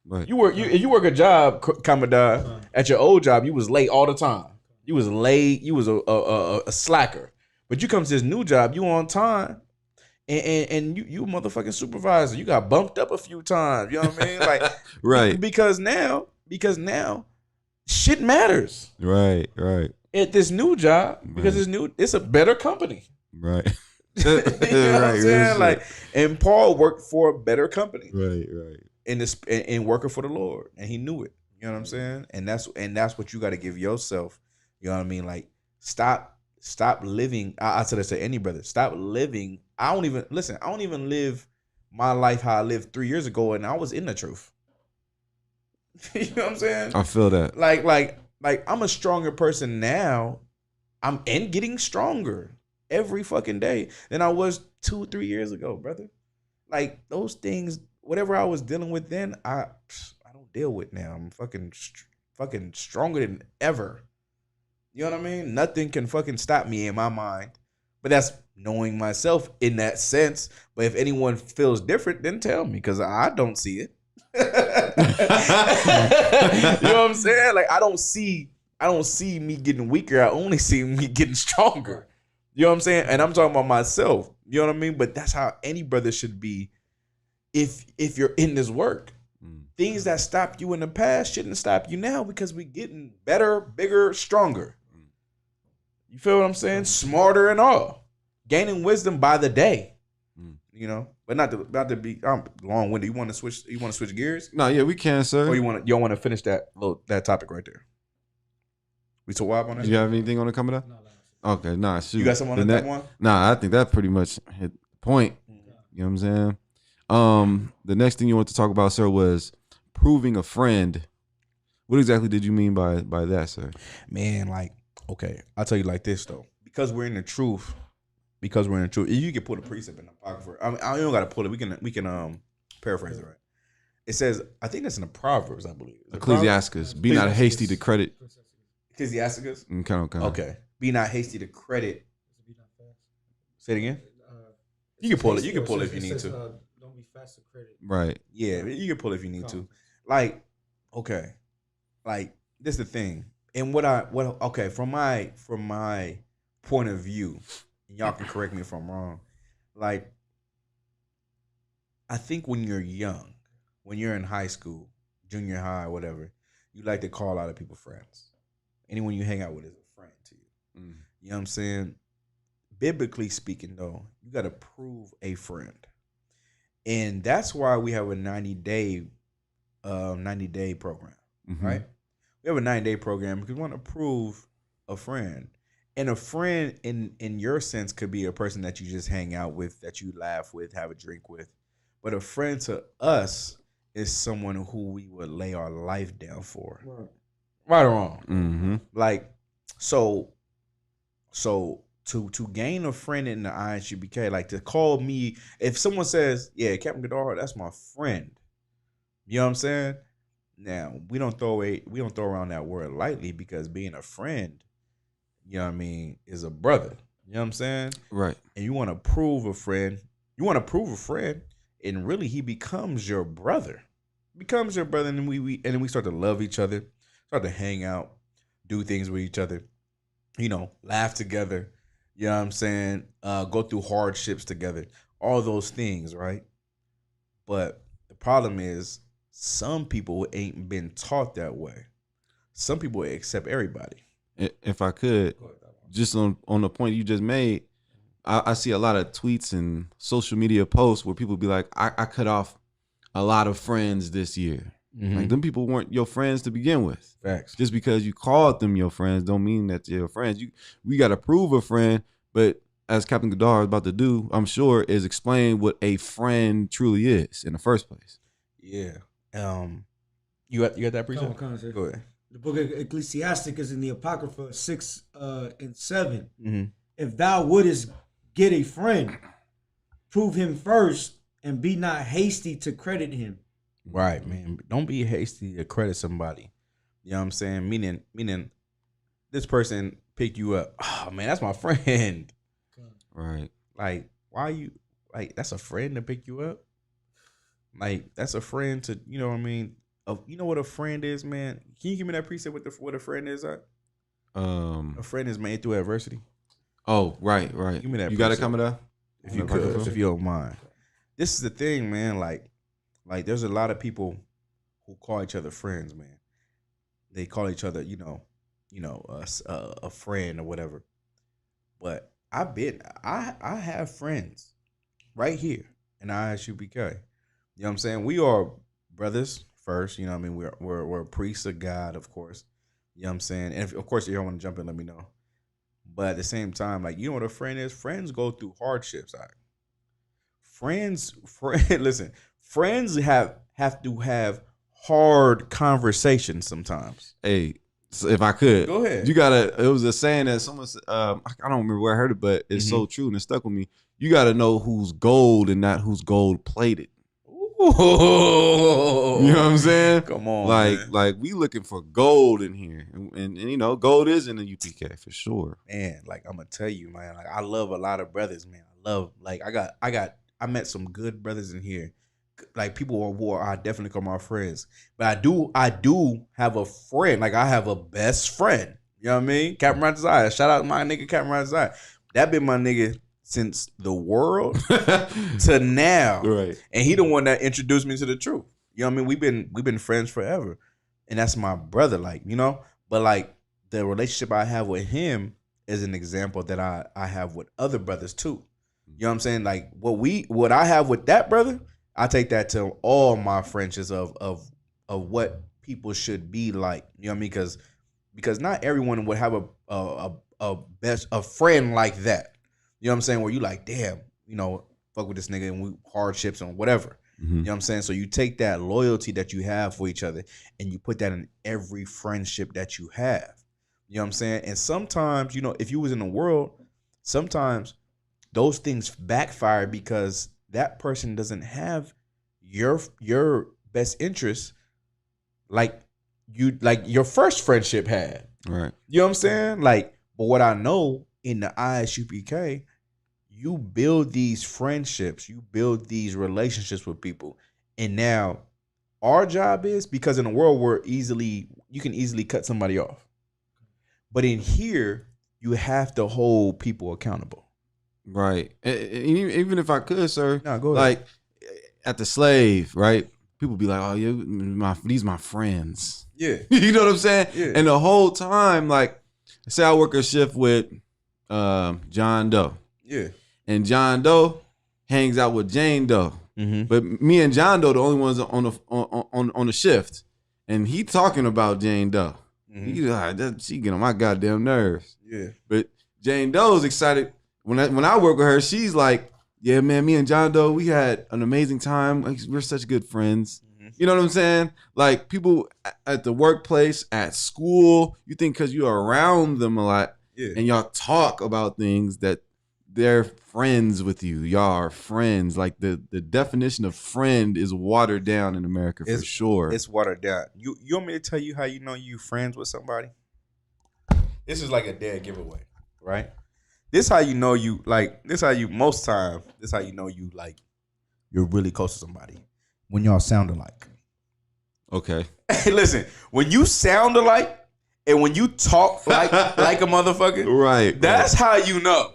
Speaker 3: Right.
Speaker 2: You work a job, Commodore, at your old job, you was late all the time. You was late. You was a slacker. But you come to this new job, you on time, and you motherfucking supervisor. You got bumped up a few times. You know what I mean? Like,
Speaker 3: right.
Speaker 2: Because now shit matters.
Speaker 3: Right.
Speaker 2: At this new job, because it's a better company.
Speaker 3: Right.
Speaker 2: You know what I'm saying? Like, and Paul worked for a better company.
Speaker 3: Right.
Speaker 2: And working for the Lord, and he knew it. You know what I'm saying? And that's what you got to give yourself. You know what I mean? Like, stop living. I said this to any brother. Stop living. I don't even live my life how I lived 3 years ago, and I was in the truth. You know what I'm saying?
Speaker 3: I feel that.
Speaker 2: Like I'm a stronger person now. I'm getting stronger every fucking day than I was 2-3 years ago, brother. Like, those things, whatever I was dealing with then, I don't deal with now. I'm fucking stronger than ever. You know what I mean? Nothing can fucking stop me in my mind. But that's knowing myself in that sense. But if anyone feels different, then tell me, because I don't see it. You know what I'm saying? Like, I don't see me getting weaker. I only see me getting stronger. You know what I'm saying? And I'm talking about myself. You know what I mean? But that's how any brother should be if you're in this work. Things that stopped you in the past shouldn't stop you now, because we're getting better, bigger, stronger. You feel what I'm saying? Smarter and all. Gaining wisdom by the day. You know? But not to be long-winded. You want to switch gears?
Speaker 3: No, yeah, we can, sir.
Speaker 2: Or you don't want to finish that topic right there? We so wild on that?
Speaker 3: Do you have anything on the coming up?
Speaker 5: No.
Speaker 3: Okay, nah, shoot.
Speaker 2: You got something on that one?
Speaker 3: Nah, I think that pretty much hit the point. You know what I'm saying? The next thing you want to talk about, sir, was proving a friend. What exactly did you mean by that, sir? Man, like, okay, I'll tell you like this though. Because we're in the truth. You can put a precept in the pocket for it. I mean, I don't gotta pull it. We can paraphrase it, right? It says, I think that's in the Proverbs, I believe. Ecclesiasticus. Be not hasty to credit.
Speaker 2: Ecclesiasticus?
Speaker 3: Okay.
Speaker 2: Be not hasty to credit. Say it again. You can pull it. You can pull it if you need to.
Speaker 5: Don't be fast to credit.
Speaker 3: Right.
Speaker 2: Yeah, you can pull it if you need to. Like, okay, like, this is the thing. And from my point of view, and y'all can correct me if I'm wrong. Like, I think when you're young, when you're in high school, junior high, whatever, you like to call a lot of people friends. Anyone you hang out with is a friend to you. You know what I'm saying? Biblically speaking, though, you got to prove a friend. And that's why we have a 90-day program, right? We have a 90-day program because we want to prove a friend. And a friend, in your sense, could be a person that you just hang out with, that you laugh with, have a drink with. But a friend to us is someone who we would lay our life down for. Right or wrong.
Speaker 3: Mm-hmm.
Speaker 2: Like, so to gain a friend in the ISUBK, like to call me, if someone says, yeah, Captain Goodar, that's my friend. You know what I'm saying? Now, we don't throw around that word lightly, because being a friend, you know what I mean, is a brother. You know what I'm saying?
Speaker 3: Right.
Speaker 2: And you want to prove a friend. And really he becomes your brother. And then we start to love each other, start to hang out, do things with each other, you know, laugh together, you know what I'm saying? Go through hardships together, all those things, right? But the problem is some people ain't been taught that way. Some people accept everybody.
Speaker 3: If I could, just on the point you just made, I see a lot of tweets and social media posts where people be like, I cut off a lot of friends this year. Mm-hmm. Like, them people weren't your friends to begin with.
Speaker 2: Facts.
Speaker 3: Just because you called them your friends don't mean that they're your friends. We got to prove a friend, but as Captain Goodar is about to do, I'm sure, is explain what a friend truly is in the first place.
Speaker 2: Yeah. You got that precept? Go ahead.
Speaker 5: The book of Ecclesiastic is in the Apocrypha 6 and 7.
Speaker 2: Mm-hmm.
Speaker 5: If thou wouldest get a friend, prove him first, and be not hasty to credit him.
Speaker 2: Right, man. Don't be hasty to credit somebody. You know what I'm saying? Meaning this person picked you up. Oh man, that's my friend.
Speaker 3: Right.
Speaker 2: Like, why you like that's a friend to pick you up? Like, that's a friend to, you know what I mean? You know what a friend is, man? Can you give me that precept with what a friend is? A friend is made through adversity.
Speaker 3: Oh, right.
Speaker 2: Give me that.
Speaker 3: You got it coming up?
Speaker 2: If you could, if you don't mind. This is the thing, man. Like there's a lot of people who call each other friends, man. They call each other, a friend or whatever. But I have friends right here in ISUBK. You know what I'm saying? We are brothers first. You know what I mean? We're priests of God, of course. You know what I'm saying? And of course, if you want to jump in, let me know. But at the same time, like, you know what a friend is? Friends go through hardships. Listen, friends have to have hard conversations sometimes.
Speaker 3: Hey, so if I could,
Speaker 2: go ahead.
Speaker 3: It was a saying that someone said, I don't remember where I heard it, but it's so true and it stuck with me. You got to know who's gold and not who's gold plated.
Speaker 2: Ooh.
Speaker 3: You know what I'm saying?
Speaker 2: Come on,
Speaker 3: like we looking for gold in here, and you know, gold is in the UPK for sure.
Speaker 2: Man, like, I'm gonna tell you, man. Like, I love a lot of brothers, man. I met some good brothers in here. Like, people who are definitely call my friends. But I do have a friend. Like, I have a best friend. You know what I mean? Captain Razai. Shout out to my nigga Captain Razai. That been my nigga since the world to now.
Speaker 3: Right.
Speaker 2: And he the one that introduced me to the truth. You know what I mean? We've been friends forever. And that's my brother, like, you know? But like, the relationship I have with him is an example that I have with other brothers too. You know what I'm saying? Like, what I have with that brother, I take that to all my friendships of what people should be like. You know what I mean? Because not everyone would have a friend like that. You know what I'm saying? Where you like, damn, you know, fuck with this nigga and we hardships and whatever.
Speaker 3: Mm-hmm.
Speaker 2: You know what I'm saying? So you take that loyalty that you have for each other and you put that in every friendship that you have. You know what I'm saying? And sometimes, you know, if you was in the world, sometimes those things backfire because that person doesn't have your best interest like your first friendship had.
Speaker 3: Right.
Speaker 2: You know what I'm saying? Like, but what I know in the ISUPK, you build these friendships, you build these relationships with people. And now our job is, because in the world you can easily cut somebody off. But in here, you have to hold people accountable.
Speaker 3: Right. Even if I could, sir.
Speaker 2: No, go ahead.
Speaker 3: Like at the Slave, right? People be like, "Oh, yeah, these my friends."
Speaker 2: Yeah.
Speaker 3: You know what I'm saying?
Speaker 2: Yeah.
Speaker 3: And the whole time, like, say I work a shift with John Doe.
Speaker 2: Yeah.
Speaker 3: And John Doe hangs out with Jane Doe.
Speaker 2: Mm-hmm.
Speaker 3: But me and John Doe the only ones on the shift. And he talking about Jane Doe. Mm-hmm. She get on my goddamn nerves.
Speaker 2: Yeah.
Speaker 3: But Jane Doe's excited. When I work with her, she's like, yeah, man, me and John Doe, we had an amazing time. Like, we're such good friends.
Speaker 2: Mm-hmm.
Speaker 3: You know what I'm saying? Like people at the workplace, at school, you think because you're around them a lot and y'all talk about things that they're friends with you. Y'all are friends. Like the definition of friend is watered down in America for sure.
Speaker 2: It's watered down. You want me to tell you how you know you friends with somebody? This is like a dead giveaway, right? This how you know you like. This how you most time. This how you know you like. You're really close to somebody when y'all sound alike.
Speaker 3: Okay.
Speaker 2: Hey, listen. When you sound alike and when you talk like a motherfucker,
Speaker 3: right?
Speaker 2: That's how you know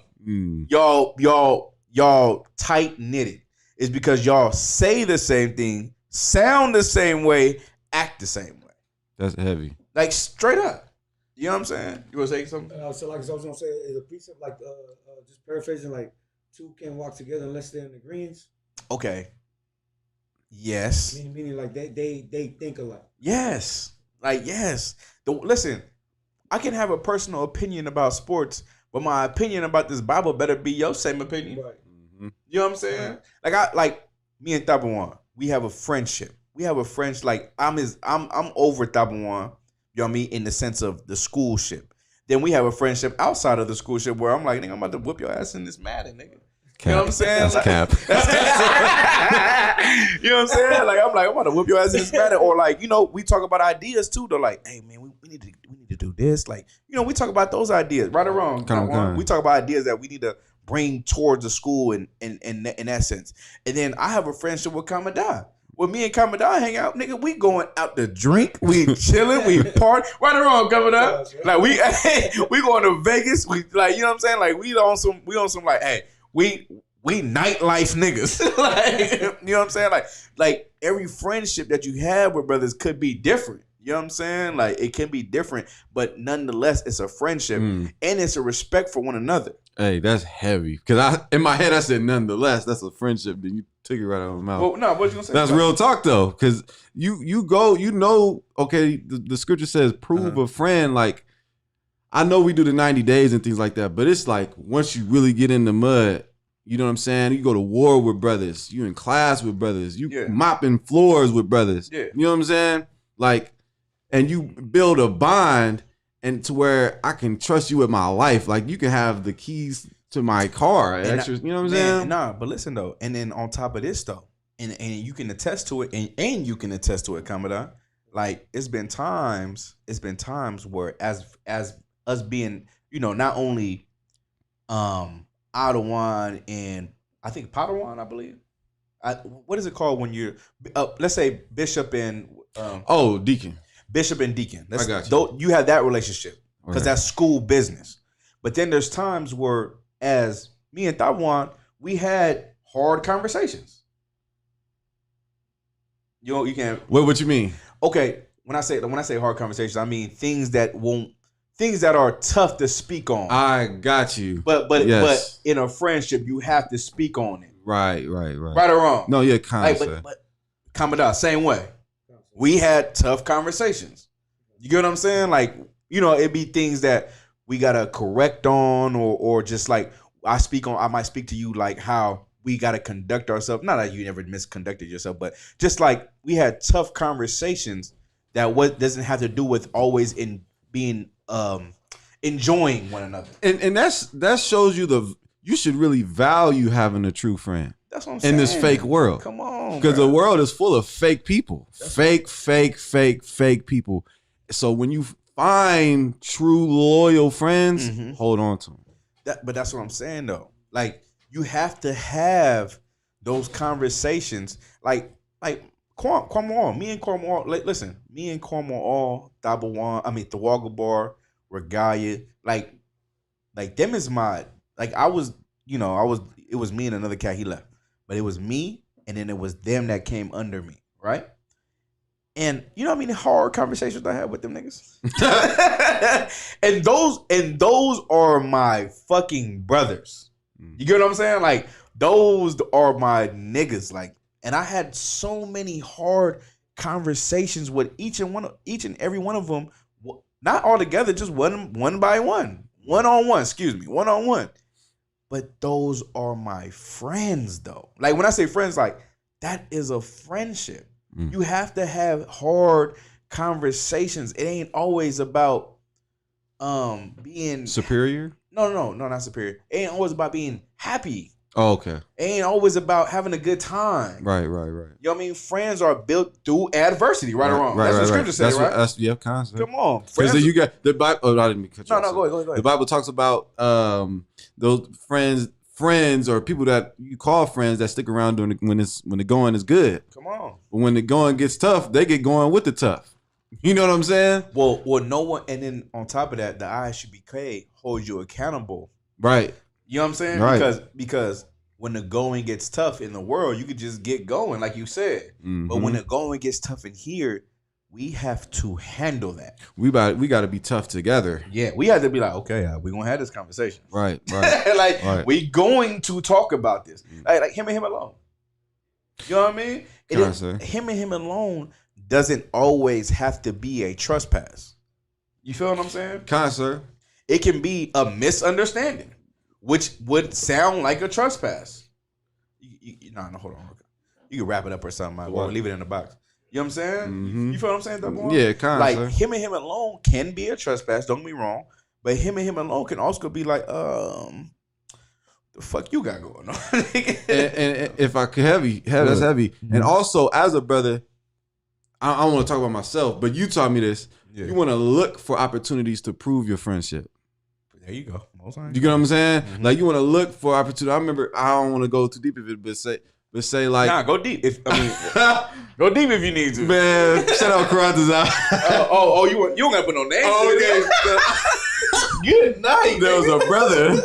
Speaker 2: y'all tight knitted. It's because y'all say the same thing, sound the same way, act the same way.
Speaker 3: That's heavy.
Speaker 2: Like straight up. You know what I'm saying? You want to say something?
Speaker 5: So like I was gonna say, is a precept like just paraphrasing, like two can't walk together unless they're in agreement.
Speaker 2: Okay. Yes.
Speaker 5: Meaning like they think alike.
Speaker 2: Yes. Like yes. Listen, I can have a personal opinion about sports, but my opinion about this Bible better be your same opinion. Right. Mm-hmm. You know what I'm saying? Like me and Tabawan, we have a friendship. We have a friendship. Like I'm over Tabawan. You know what I mean? In the sense of the schoolship. Then we have a friendship outside of the schoolship where I'm like, nigga, I'm about to whip your ass in this Madden, nigga.
Speaker 3: Cap.
Speaker 2: You know what I'm saying?
Speaker 3: That's
Speaker 2: like,
Speaker 3: cap.
Speaker 2: You know what I'm saying? Like I'm about to whip your ass in this Madden. Or like, you know, we talk about ideas too. They're like, hey man, we need to do this. Like, you know, we talk about those ideas, right or wrong. We talk about ideas that we need to bring towards the school in that sense. And then I have a friendship with Kamadai. When me and Kamadai hang out, nigga, we going out to drink, we chilling, we party. Right or wrong, Kamadai? Like we going to Vegas. We like, you know what I'm saying? Like we on some like, hey, we nightlife niggas. Like, you know what I'm saying? Like every friendship that you have with brothers could be different. You know what I'm saying? Like it can be different, but nonetheless, it's a friendship and it's a respect for one another.
Speaker 3: Hey, that's heavy. Cause in my head I said nonetheless, that's a friendship. Then you took it right out of my mouth.
Speaker 2: Well, no, what you gonna say?
Speaker 3: That's real talk though. Cause you go, you know, okay, the scripture says prove a friend. Like I know we do the 90 days and things like that, but it's like once you really get in the mud, you know what I'm saying? You go to war with brothers, you in class with brothers, you mopping floors with brothers. Yeah. You know what I'm saying? Like, and you build a bond and to where I can trust you with my life. Like you can have the keys to my car. Extra, you know what I'm saying?
Speaker 2: Nah, but listen though, and then on top of this though, and you can attest to it, and you can attest to it, Commodore. Like it's been times where as us being, you know, not only Adawan and I think Padawan, I believe. What is it called when you're let's say bishop and
Speaker 3: deacon.
Speaker 2: Bishop and deacon.
Speaker 3: I got you.
Speaker 2: You have that relationship because that's school business. But then there's times where, as me and Tawan, we had hard conversations. You can't.
Speaker 3: What you mean?
Speaker 2: Okay, when I say hard conversations, I mean things that are tough to speak on.
Speaker 3: I got you.
Speaker 2: But in a friendship, you have to speak on it.
Speaker 3: Right.
Speaker 2: Right or wrong?
Speaker 3: No, yeah, kind of.
Speaker 2: Like, but Commodore, same way. We had tough conversations. You get what I'm saying? Like, you know, it'd be things that we gotta correct on, or just like I might speak to you like how we gotta conduct ourselves. Not that you never misconducted yourself, but just like we had tough conversations that doesn't have to do with always in being enjoying one another.
Speaker 3: And that shows you you should really value having a true friend.
Speaker 2: That's what I'm saying.
Speaker 3: In this fake world.
Speaker 2: Come on.
Speaker 3: Because the world is full of fake people. Fake people. So when you find true loyal friends, hold on to them.
Speaker 2: But that's what I'm saying though. Like you have to have those conversations. Like Cornwall, me and Cornwall. Like, listen, me and Cornwall, Thawagabar, Regaya. Like them is my. Like it was me and another cat, he left. But it was me and then it was them that came under me, right? And you know what I mean? Hard conversations I had with them niggas. and those are my fucking brothers. You get what I'm saying? Like those are my niggas. Like, and I had so many hard conversations with each and every one of them, not all together, just one by one. One-on-one. But those are my friends, though. Like, when I say friends, like, that is a friendship. You have to have hard conversations. It ain't always about being
Speaker 3: superior.
Speaker 2: No, not superior. It ain't always about being happy.
Speaker 3: Oh, okay.
Speaker 2: It ain't always about having a good time.
Speaker 3: Right.
Speaker 2: You know what I mean? Friends are built through adversity, right or wrong.
Speaker 3: Right,
Speaker 2: that's what
Speaker 3: right,
Speaker 2: scripture says, right?
Speaker 3: That's concept.
Speaker 2: Come on.
Speaker 3: Because then you got the Bible. Oh, I didn't mean to cut you off.
Speaker 2: No, go ahead.
Speaker 3: The Bible talks about those friends or people that you call friends that stick around when the going is good.
Speaker 2: Come on.
Speaker 3: But when the going gets tough, they get going with the tough. You know what I'm saying?
Speaker 2: Well, no one, and then on top of that, the ISUBK holds you accountable.
Speaker 3: Right.
Speaker 2: You know what I'm saying?
Speaker 3: Right.
Speaker 2: Because when the going gets tough in the world, you could just get going, like you said.
Speaker 3: Mm-hmm.
Speaker 2: But when the going gets tough in here, we have to handle that.
Speaker 3: We got to be tough together.
Speaker 2: Yeah, we have to be like, okay, we're gonna have this conversation.
Speaker 3: Right.
Speaker 2: Like we going to talk about this. Like him and him alone. You know what I mean? Him and him alone doesn't always have to be a trespass. You feel what I'm saying?
Speaker 3: Sir.
Speaker 2: It can be a misunderstanding, which would sound like a trespass. No, hold on. You can wrap it up or something, or leave it in the box. You know what I'm saying?
Speaker 3: Mm-hmm.
Speaker 2: You feel what I'm saying, Double?
Speaker 3: Yeah,
Speaker 2: like
Speaker 3: sir.
Speaker 2: him and him alone can be a trespass. Don't get me wrong, but him and him alone can also be like, the fuck you got going on?
Speaker 3: and if I could that's heavy. Mm-hmm. And also, as a brother, I don't want to talk about myself, but you taught me this. Yeah. You want to look for opportunities to prove your friendship.
Speaker 2: There you go.
Speaker 3: You get what I'm saying? Mm-hmm. Like you want to look for opportunity. I remember, I don't want to go too deep of it, but say like,
Speaker 2: nah, go deep. Go deep if you need to.
Speaker 3: Man, shout out Karatas out.
Speaker 2: You don't gotta put no names.
Speaker 3: Oh,
Speaker 2: okay. Good night.
Speaker 3: There was a brother.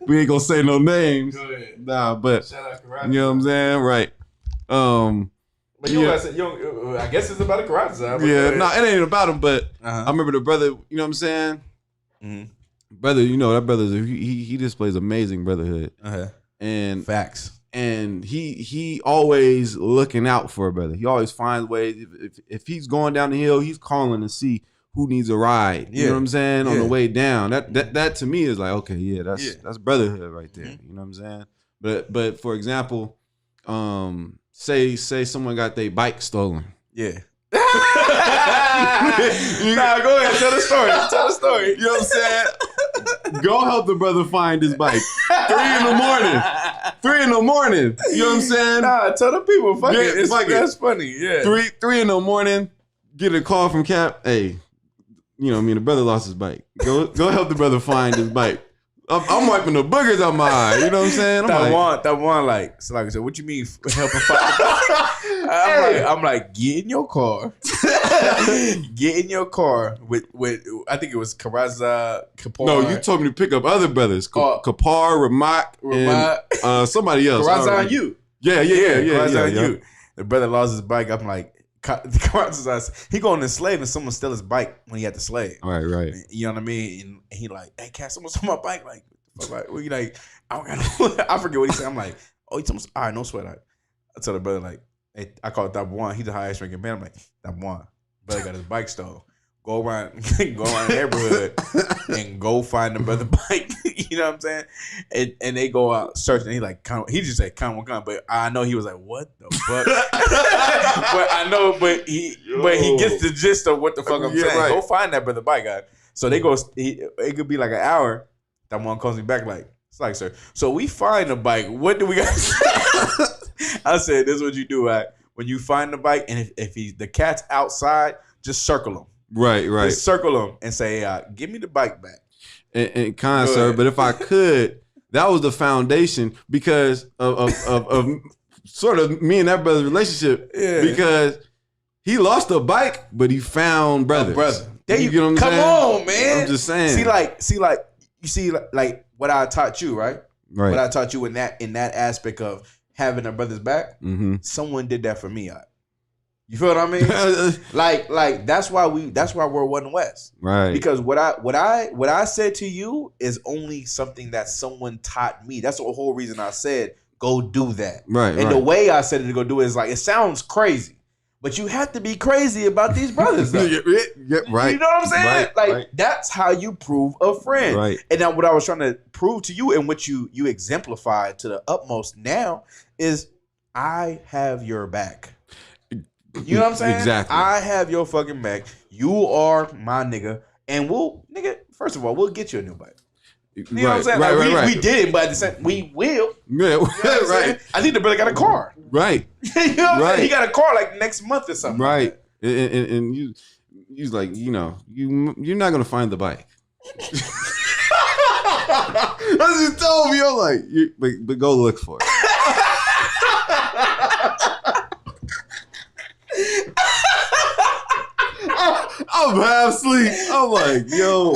Speaker 3: We ain't gonna say no names.
Speaker 2: Go ahead.
Speaker 3: Nah, but
Speaker 2: shout out Karatas.
Speaker 3: You know what I'm saying? Right.
Speaker 2: But you don't gotta say, I guess it's about a Karatas out.
Speaker 3: Yeah, no, it ain't about him, but I remember the brother, you know what I'm saying? Mm-hmm. Brother, you know, that brother, he displays amazing brotherhood. And
Speaker 2: facts.
Speaker 3: And he always looking out for a brother. He always finds ways. If he's going down the hill, he's calling to see who needs a ride. You know what I'm saying? On the way down. That to me is like, okay, yeah, that's brotherhood right there. You know what I'm saying? But for example, say someone got their bike stolen.
Speaker 2: Yeah. Nah, go ahead. Tell the story.
Speaker 3: You know what I'm saying? Go help the brother find his bike. 3 in the morning. 3 in the morning. You know what I'm saying?
Speaker 2: Nah, tell the people. Fuck it. That's funny. Yeah.
Speaker 3: 3 in the morning. Get a call from Cap. Hey, you know what I mean? The brother lost his bike. Go help the brother find his bike. I'm wiping the boogers out my eye. You know what I'm saying?
Speaker 2: That one, like, so like I said, what you mean helping find the bike? I'm like, get in your car. Get in your car with I think it was Kapar.
Speaker 3: No, you told me to pick up other brothers. Kapar, Ramak, and somebody else.
Speaker 2: Karazan you.
Speaker 3: Yeah.
Speaker 2: You. The brother lost his bike. I'm like, he going to slave and someone stole his bike when he had to slave.
Speaker 3: Right.
Speaker 2: You know what I mean? And he like, hey, cat, someone stole my bike. Like, we like, I forget what he said. I'm like, oh, he told me, all right, no sweat. I tell the brother like, hey, I call it Dab One. He's the highest ranking man. I'm like, Dab One. Brother got his bike stolen. Go around the neighborhood and go find the brother bike. You know what I'm saying? And they go out searching. And he like, he just said, come. But I know he was like, what the fuck? but he gets the gist of what the fuck I'm saying. Right. Go find that brother bike guy. So they go. It could be like an hour. That one calls me back like, it's like, sir. So we find the bike. What do we got to say? I said, this is what you do, right? When you find the bike, and if the cat's outside, just circle him.
Speaker 3: Right.
Speaker 2: Just circle him and say, give me the bike back.
Speaker 3: And kind sir, but if I could, that was the foundation because of sort of me and that brother's relationship. Yeah. Because he lost a bike, but he found brothers.
Speaker 2: Brother. There you
Speaker 3: get what I'm
Speaker 2: come
Speaker 3: saying?
Speaker 2: on, man.
Speaker 3: I'm just saying.
Speaker 2: You see what I taught you, right?
Speaker 3: Right.
Speaker 2: What I taught you in that aspect of having a brother's back. Mm-hmm. Someone did that for me. You feel what I mean? like that's why we're one West.
Speaker 3: Right.
Speaker 2: Because what I said to you is only something that someone taught me. That's the whole reason I said go do that.
Speaker 3: Right.
Speaker 2: And the way I said it to go do it is like, it sounds crazy. But you have to be crazy about these brothers.
Speaker 3: Right.
Speaker 2: You know what I'm saying?
Speaker 3: Right.
Speaker 2: That's how you prove a friend.
Speaker 3: Right.
Speaker 2: And now what I was trying to prove to you and what you exemplified to the utmost now is I have your back. You know what I'm saying?
Speaker 3: Exactly.
Speaker 2: I have your fucking back. You are my nigga. And first of all, we'll get you a new bike. You know what I'm saying? Right. We did it, but at the same, we will.
Speaker 3: Yeah,
Speaker 2: You know what I'm saying? I think the brother got a car.
Speaker 3: Right.
Speaker 2: You know what I'm saying? He got a car like next month or something.
Speaker 3: Right. Like and you's like, you're not gonna find the bike. That's just told me. I'm like, but go look for it. I'm half asleep. I'm like, yo.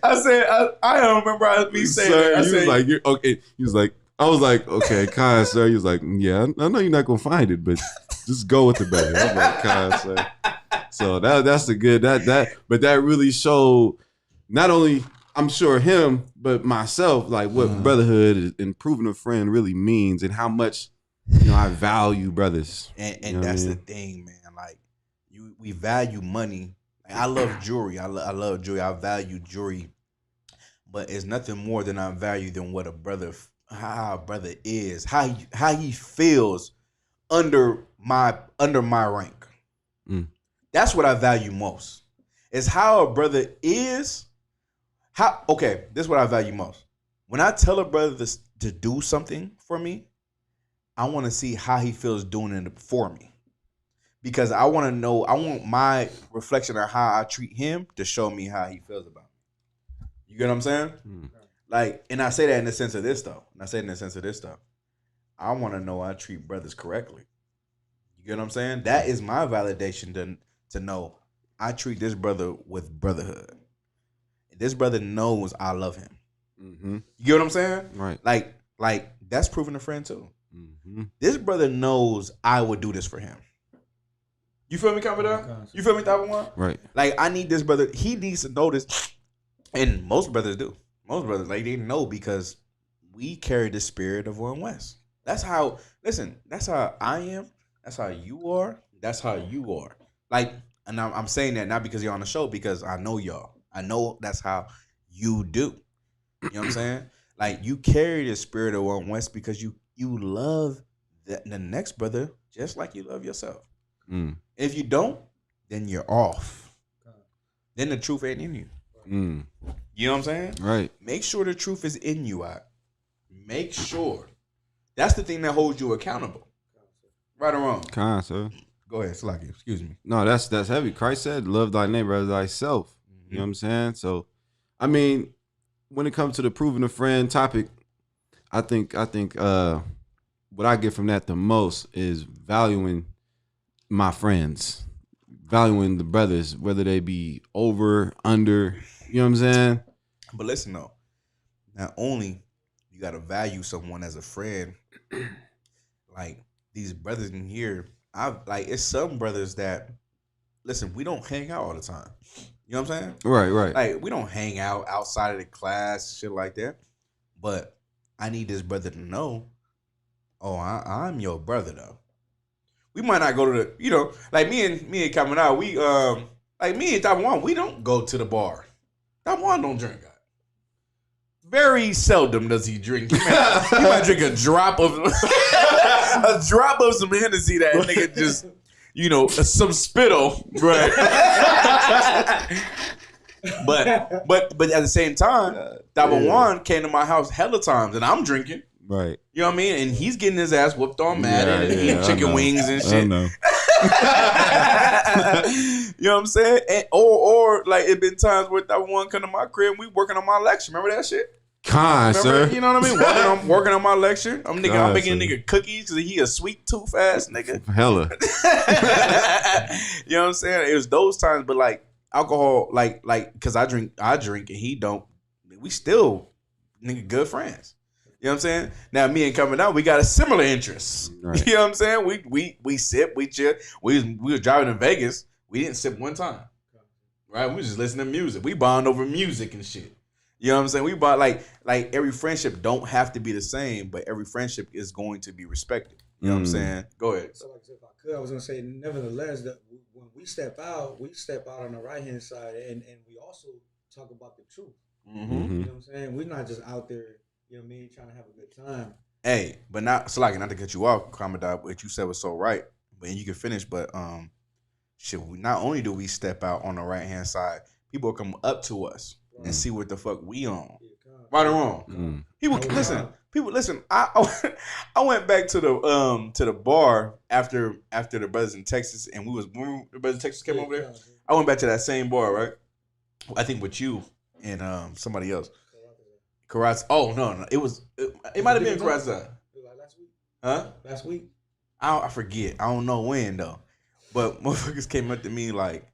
Speaker 2: I said, I don't remember me saying
Speaker 3: sir,
Speaker 2: that. I said,
Speaker 3: like, you're okay. He was like, I was like, okay, kind sir. He was like, yeah, I know you're not gonna find it, but just go with the baby. I'm like, kind sir. So that's a good but that really showed not only I'm sure him, but myself, like what brotherhood and proving a friend really means and how much I value brothers.
Speaker 2: And that's the thing, man. Like we value money. Like, I love jewelry. I love jewelry. I value jewelry. But it's nothing more than I value than what how a brother is, how he feels under my rank. That's what I value most. Is how a brother is. This is what I value most. When I tell a brother to do something for me, I want to see how he feels doing it for me. Because I want to know, I want my reflection on how I treat him to show me how he feels about me. You get what I'm saying? Like, and I say that in the sense of this though. I want to know I treat brothers correctly. You get what I'm saying? That is my validation to know I treat this brother with brotherhood. This brother knows I love him. You get what I'm saying?
Speaker 3: Right.
Speaker 2: Like that's proving a friend too. This brother knows I would do this for him. You feel me, Commodore? You feel me, Type of One?
Speaker 3: Right.
Speaker 2: Like I need this brother. He needs to know this, and most brothers do. Most brothers they know because we carry the spirit of One West. That's how. Listen, that's how I am. That's how you are. That's how you are. Like, and I'm saying that not because you're on the show, because I know y'all. I know that's how you do. You know what I'm saying? Like, you carry the spirit of One West because you love the next brother just like you love yourself. If you don't, then you're off. Then the truth ain't in you. You know what I'm saying?
Speaker 3: Right.
Speaker 2: Make sure the truth is in you. Make sure. That's the thing that holds you accountable. Right or wrong?
Speaker 3: Kind sir.
Speaker 2: Go ahead, Slaki. Excuse me.
Speaker 3: No, that's heavy. Christ said, "Love thy neighbor as thyself." You know what I'm saying? So, I mean, when it comes to the proving a friend topic, I think what I get from that the most is valuing my friends, valuing the brothers, whether they be over, under. You know what I'm saying?
Speaker 2: But listen though, not only you gotta value someone as a friend, like these brothers in here, it's some brothers that listen, we don't hang out all the time. You know what I'm saying?
Speaker 3: Right.
Speaker 2: Like, we don't hang out outside of the class, shit like that. But I need this brother to know, I'm your brother, though. We might not go to the, like me and coming out, we, like me and Taiwan, we don't go to the bar. Taiwan don't drink. Very seldom does he drink. He might drink a drop of some Hennessy that nigga just... some spittle, right? but at the same time, Dabawan came to my house hella times, and I'm drinking.
Speaker 3: Right.
Speaker 2: You know what I mean? And he's getting his ass whooped on Madden and eating chicken wings and shit.
Speaker 3: I know.
Speaker 2: You know what I'm saying? And, or like it been times where Dabawan come to my crib and we working on my lecture. Remember that shit?
Speaker 3: Sir.
Speaker 2: You know what I mean? Working on my lecture. I'm making a nigga cookies because he a sweet tooth ass nigga.
Speaker 3: Hella.
Speaker 2: You know what I'm saying? It was those times, but like alcohol, like because I drink and he don't. We still nigga good friends. You know what I'm saying? Now me and coming out, we got a similar interest. Right. You know what I'm saying? We sip, we chill. We were driving to Vegas. We didn't sip one time. Right? We just listen to music. We bond over music and shit. You know what I'm saying? We bought like every friendship don't have to be the same, but every friendship is going to be respected. You know what I'm saying? Go ahead.
Speaker 5: So like if I could, I was gonna say, nevertheless, that when we step out on the right hand side, and we also talk about the truth. You know what I'm saying? We're not just out there, you know what I mean, trying to have a good time.
Speaker 2: Hey, but not to cut you off, Commodore, what you said was so right.
Speaker 6: But you can finish, but shit. Not only do we step out on the right hand side, people come up to us and see what the fuck we on. Right or wrong? People listen. People listen. I went back to the bar after the brothers in Texas, and when the brothers in Texas came over there. I went back to that same bar, right? I think with you and somebody else. Karate. Oh no, it might have been Karate.
Speaker 5: Last week.
Speaker 6: Huh?
Speaker 5: Last week.
Speaker 6: I forget. I don't know when though. But motherfuckers came up to me like,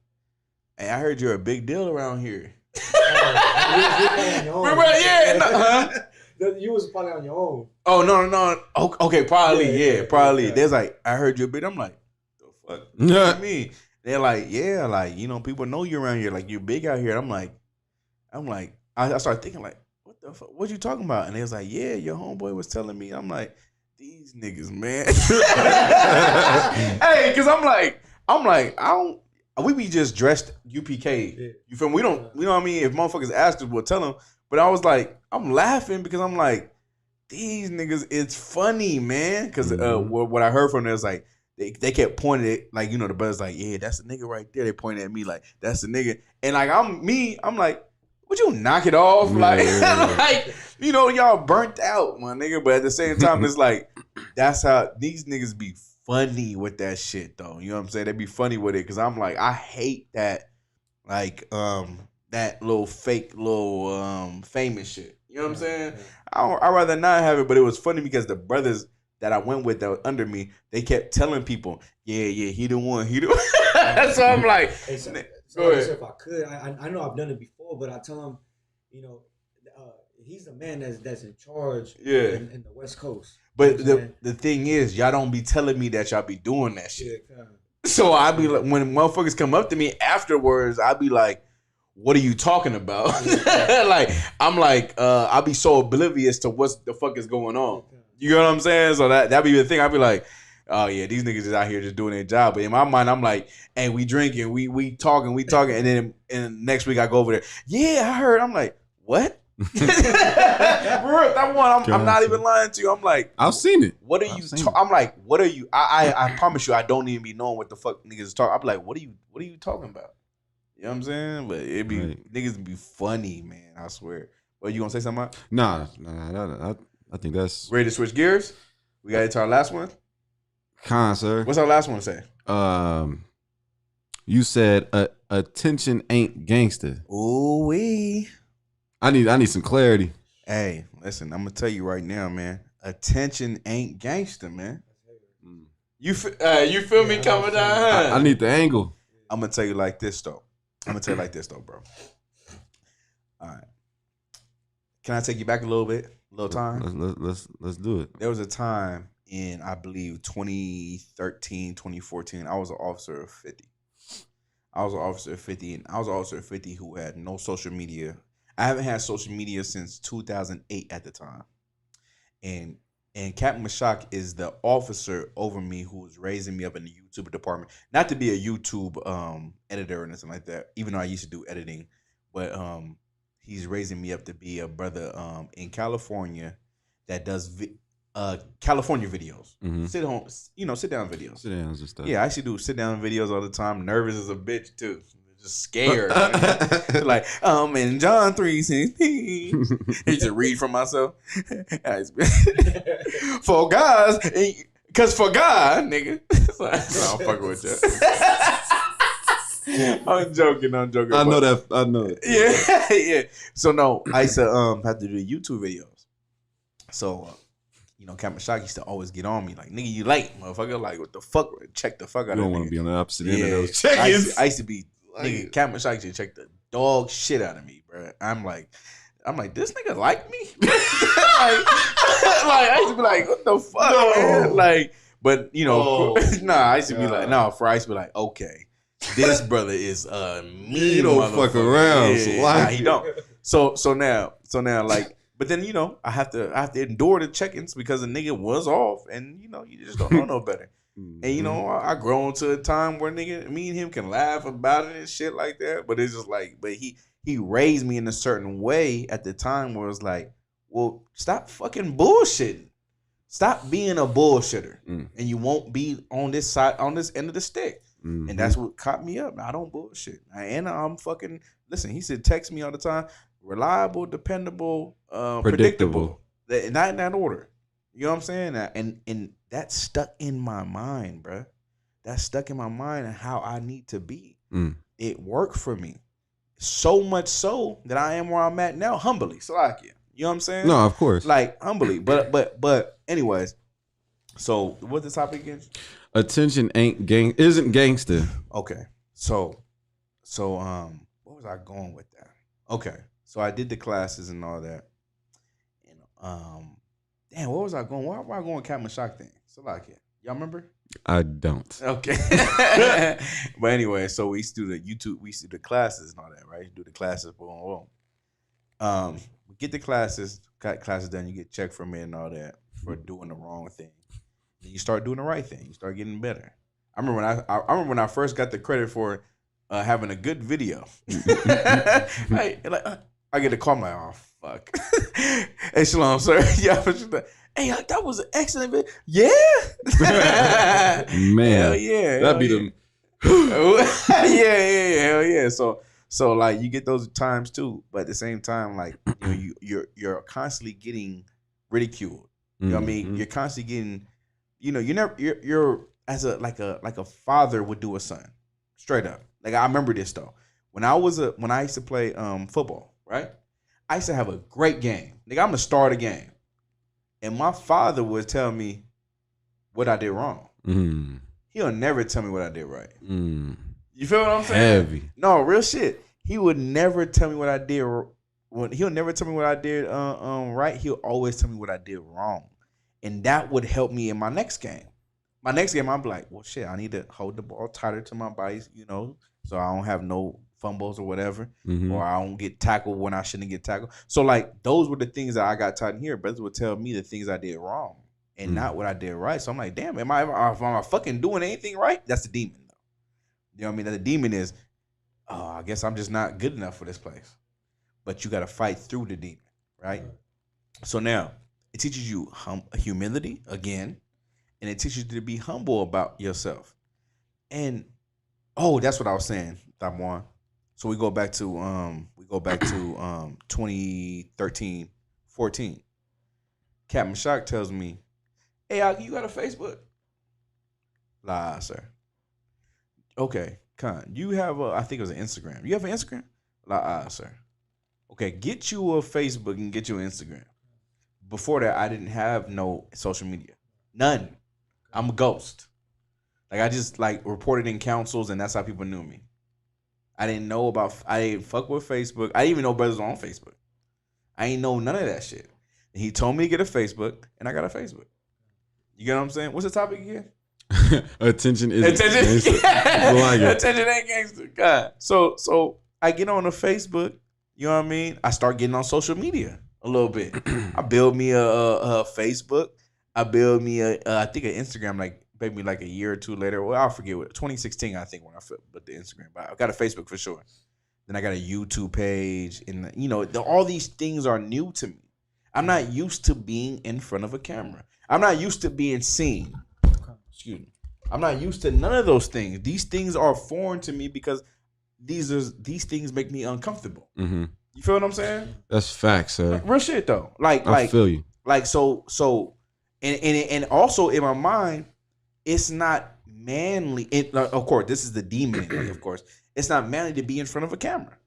Speaker 6: "Hey, I heard you're a big deal around here."
Speaker 5: Remember?
Speaker 6: Yeah. Huh?
Speaker 5: You was probably on your own.
Speaker 6: Oh no. Okay, probably. Yeah, probably.
Speaker 5: Yeah.
Speaker 6: There's like, I heard you a bit. I'm like, the fuck? What do you mean? They're like, yeah, like people know you around here. Like you're big out here. And I'm like, I started thinking like, what the fuck? What you talking about? And they was like, yeah, your homeboy was telling me. I'm like, these niggas, man. Hey, cause I'm like, I don't. We be just dressed UPK. Yeah. You feel me? We don't. You know what I mean? If motherfuckers ask us, we'll tell them. But I was like, I'm laughing because I'm like, these niggas, it's funny, man. Because what I heard from them is like, they kept pointing it, like, the brothers like, yeah, that's the nigga right there. They pointed at me like, that's the nigga. And like, I'm like, would you knock it off? Like, like, y'all burnt out, my nigga. But at the same time, it's like, that's how these niggas be funny with that shit, though. You know what I'm saying? They be funny with it. Because I'm like, I hate that, like, that little fake, famous shit. You know what I'm saying? I'd rather not have it, but it was funny because the brothers that I went with that were under me, they kept telling people, yeah, he the one, he the one. So I'm like,
Speaker 5: hey, so
Speaker 6: go ahead.
Speaker 5: If I could, I know I've done it before, but I tell him, he's the man that's in charge in the West Coast.
Speaker 6: But the thing is, y'all don't be telling me that y'all be doing that shit. Yeah, so I be like, when motherfuckers come up to me afterwards, I be like, what are you talking about? Like, I'm like, I'll be so oblivious to what the fuck is going on. You know what I'm saying? So that be the thing. I'll be like, oh yeah, these niggas is out here just doing their job. But in my mind, I'm like, hey, we drinking, we talking. And then next week I go over there. Yeah, I heard. I'm like, what? That one, I'm not even lying to you. I'm like,
Speaker 3: I've seen it.
Speaker 6: What are you? I'm like, what are you? I promise you, I don't even be knowing what the fuck niggas is talking. I'm like, what are you talking about? You know what I'm saying? But it be niggas be funny, man. I swear. Well, you gonna say something?
Speaker 3: Nah. I think that's
Speaker 6: ready to switch gears. We got into our last one.
Speaker 3: Sir.
Speaker 6: What's our last one say?
Speaker 3: You said attention ain't gangsta.
Speaker 6: Ooh wee.
Speaker 3: I need some clarity.
Speaker 6: Hey, listen, I'm gonna tell you right now, man. Attention ain't gangsta, man. You feel me coming down?
Speaker 3: I need the angle.
Speaker 6: I'm gonna tell you like this though. Bro. All right. Can I take you back a little bit? A little time?
Speaker 3: Let's do it.
Speaker 6: There was a time in, I believe, 2013, 2014, I was an officer of 50. And I was an officer of 50 who had no social media. I haven't had social media since 2008 at the time. And Captain Mashak is the officer over me who was raising me up in the YouTube department. Not to be a YouTube editor or anything like that, even though I used to do editing. But he's raising me up to be a brother in California that does California videos. Mm-hmm. Sit down videos.
Speaker 3: Sit downs and stuff.
Speaker 6: Yeah, I used to do sit down videos all the time. Nervous as a bitch too. Just scared. Like, in John 3:16. I used to read for myself. For guys, because for God, nigga. I'm fucking with you. I'm joking.
Speaker 3: I know it.
Speaker 6: Yeah. So no, I used to have to do YouTube videos. So Captain Shock used to always get on me like, nigga, you late, motherfucker. Like, what the fuck? Check the fuck out of me.
Speaker 3: You don't want to be on the opposite end of those check-ins.
Speaker 6: I used to be, nigga, Captain Shock used to check the dog shit out of me, bro. I'm like, this nigga like me? like, I used to be like, what the fuck, man? Like, but, I used to be like, I used to be like, okay. This brother is mean.
Speaker 3: He don't fuck around.
Speaker 6: Yeah, he don't. So now, like, but then I have to endure the check-ins because the nigga was off, and you just don't know no better. And I grown to a time where nigga, me and him can laugh about it and shit like that. But it's just like, but he raised me in a certain way at the time where it's like, well, stop fucking bullshitting. Stop being a bullshitter, and you won't be on this side, on this end of the stick.
Speaker 3: Mm-hmm.
Speaker 6: And that's what caught me up. I don't bullshit. And I'm fucking, listen, he said, text me all the time. Reliable, dependable, predictable. Not in that order. You know what I'm saying? And that stuck in my mind, bro. That stuck in my mind and how I need to be. It worked for me. So much so that I am where I'm at now, humbly. So like, you know what I'm saying?
Speaker 3: No, of course.
Speaker 6: Like, humbly. But anyways, so what's the topic again?
Speaker 3: Attention isn't gangsta.
Speaker 6: Okay. So what was I going with that? Okay. So I did the classes and all that. And damn, what was I going? Why I going with Captain Shock thing? So like, y'all remember?
Speaker 3: I don't.
Speaker 6: Okay. But anyway, so we used to do the YouTube, we used to do the classes and all that, right? Do the classes, boom, boom. We get the classes, got classes done, you get checked from it and all that for doing the wrong thing. Then you start doing the right thing. You start getting better. I remember when I first got the credit for having a good video. I get a call, I'm like, oh fuck. Hey Shalom, sir. Yeah, hey, that was an excellent video. Yeah.
Speaker 3: Man.
Speaker 6: Hell yeah.
Speaker 3: That'd be the
Speaker 6: yeah, hell yeah. So like you get those times too, but at the same time, like you're constantly getting ridiculed. You know what I mean? You're constantly getting, you're as a father would do a son. Straight up. Like I remember this though. When I used to play football, right? I used to have a great game. Nigga, I'm the star of the game. And my father would tell me what I did wrong. He'll never tell me what I did right. You feel what I'm saying?
Speaker 3: Heavy.
Speaker 6: No, real shit. He would never tell me what I did. He'll never tell me what I did right. He'll always tell me what I did wrong. And that would help me in my next game. My next game, I'm like, well, shit, I need to hold the ball tighter to my body, so I don't have no fumbles or whatever, or I don't get tackled when I shouldn't get tackled. So, like, those were the things that I got taught in here. Brothers would tell me the things I did wrong and not what I did right. So I'm like, damn, am I fucking doing anything right? That's the demon, though. You know what I mean? That the demon is, oh, I guess I'm just not good enough for this place. But you got to fight through the demon, right? So now, it teaches you humility, again, and it teaches you to be humble about yourself. And, that's what I was saying, Tamwan. So we go back to 2013, 14. Captain Shock tells me, hey, you got a Facebook? Nah, sir. Okay, you have I think it was an Instagram. You have an Instagram? Nah, sir. Okay, get you a Facebook and get you an Instagram. Before that, I didn't have no social media. None. I'm a ghost. Like, I just, reported in councils, and that's how people knew me. I didn't fuck with Facebook. I didn't even know brothers on Facebook. I ain't know none of that shit. And he told me to get a Facebook, and I got a Facebook. You get what I'm saying? What's the topic again?
Speaker 3: Attention isn't gangsta.
Speaker 6: Attention ain't gangster. God. So I get on the Facebook, you know what I mean? I start getting on social media a little bit. I build me a Facebook. I build me I think an Instagram, maybe a year or two later. Well, I'll forget what. 2016, I think, when I put the Instagram. But I got a Facebook for sure. Then I got a YouTube page, and all these things are new to me. I'm not used to being in front of a camera. I'm not used to being seen. Excuse me. I'm not used to none of those things. These things are foreign to me because these things make me uncomfortable. You feel what I'm saying?
Speaker 3: That's facts, sir.
Speaker 6: Real shit though.
Speaker 3: I feel you.
Speaker 6: And also in my mind, it's not manly. Of course, this is the demon in me, of course. It's not manly to be in front of a camera.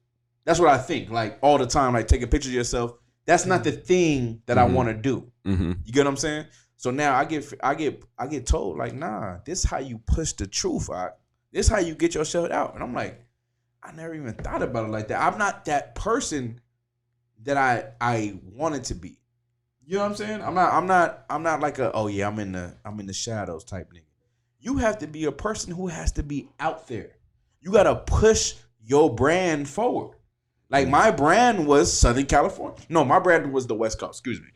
Speaker 6: That's what I think. All the time, take a picture of yourself. That's not the thing that I want to do. You get what I'm saying? So now I get told, nah, this is how you push the truth out. This is how you get yourself out. And I'm like, I never even thought about it like that. I'm not that person that I wanted to be. You know what I'm saying? I'm not like I'm in the shadows type nigga. You have to be a person who has to be out there. You gotta push your brand forward. My brand was Southern California. No, my brand was the West Coast. Excuse me.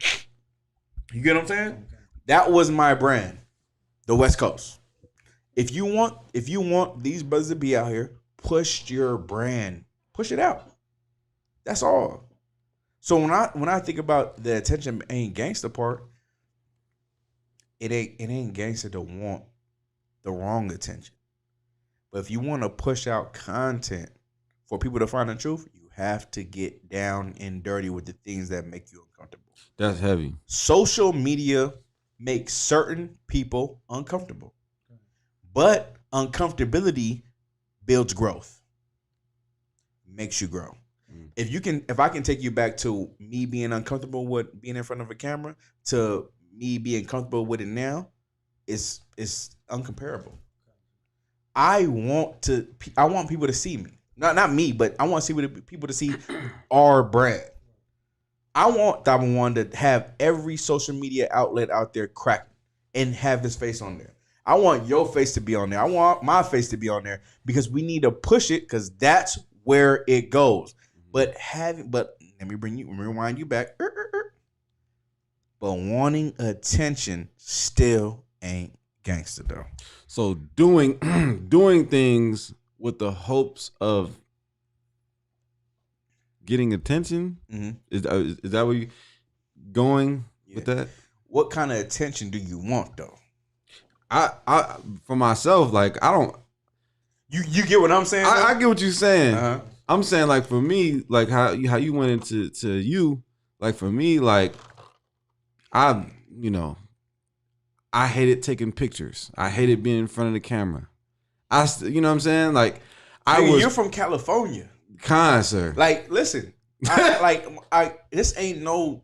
Speaker 6: You get what I'm saying? Okay. That was my brand, the West Coast. If you want these brothers to be out here, push your brand, push it out. That's all. So when I think about the attention ain't gangster part, it ain't gangster to want the wrong attention. But if you want to push out content for people to find the truth, you have to get down and dirty with the things that make you uncomfortable.
Speaker 3: That's heavy.
Speaker 6: Social media makes certain people uncomfortable. But uncomfortability builds growth. Makes you grow. If I can take you back to me being uncomfortable with being in front of a camera to me being comfortable with it now, it's uncomparable. I want people to see me. Not me, but I want people to see our brand. I want that one to have every social media outlet out there cracking and have his face on there. I want your face to be on there. I want my face to be on there because we need to push it because that's where it goes. But let me rewind you back. But wanting attention still ain't gangster though.
Speaker 3: So doing things with the hopes of getting attention, is that where you going with that?
Speaker 6: What kind of attention do you want though?
Speaker 3: I for myself, like I don't.
Speaker 6: You get what I'm saying?
Speaker 3: I get what you're saying.
Speaker 6: Uh-huh.
Speaker 3: I'm saying like for me, like how you went into you, like for me, like I hated taking pictures. I hated being in front of the camera. You know what I'm saying? Like
Speaker 6: you're from California.
Speaker 3: Sir.
Speaker 6: Like, listen, this ain't no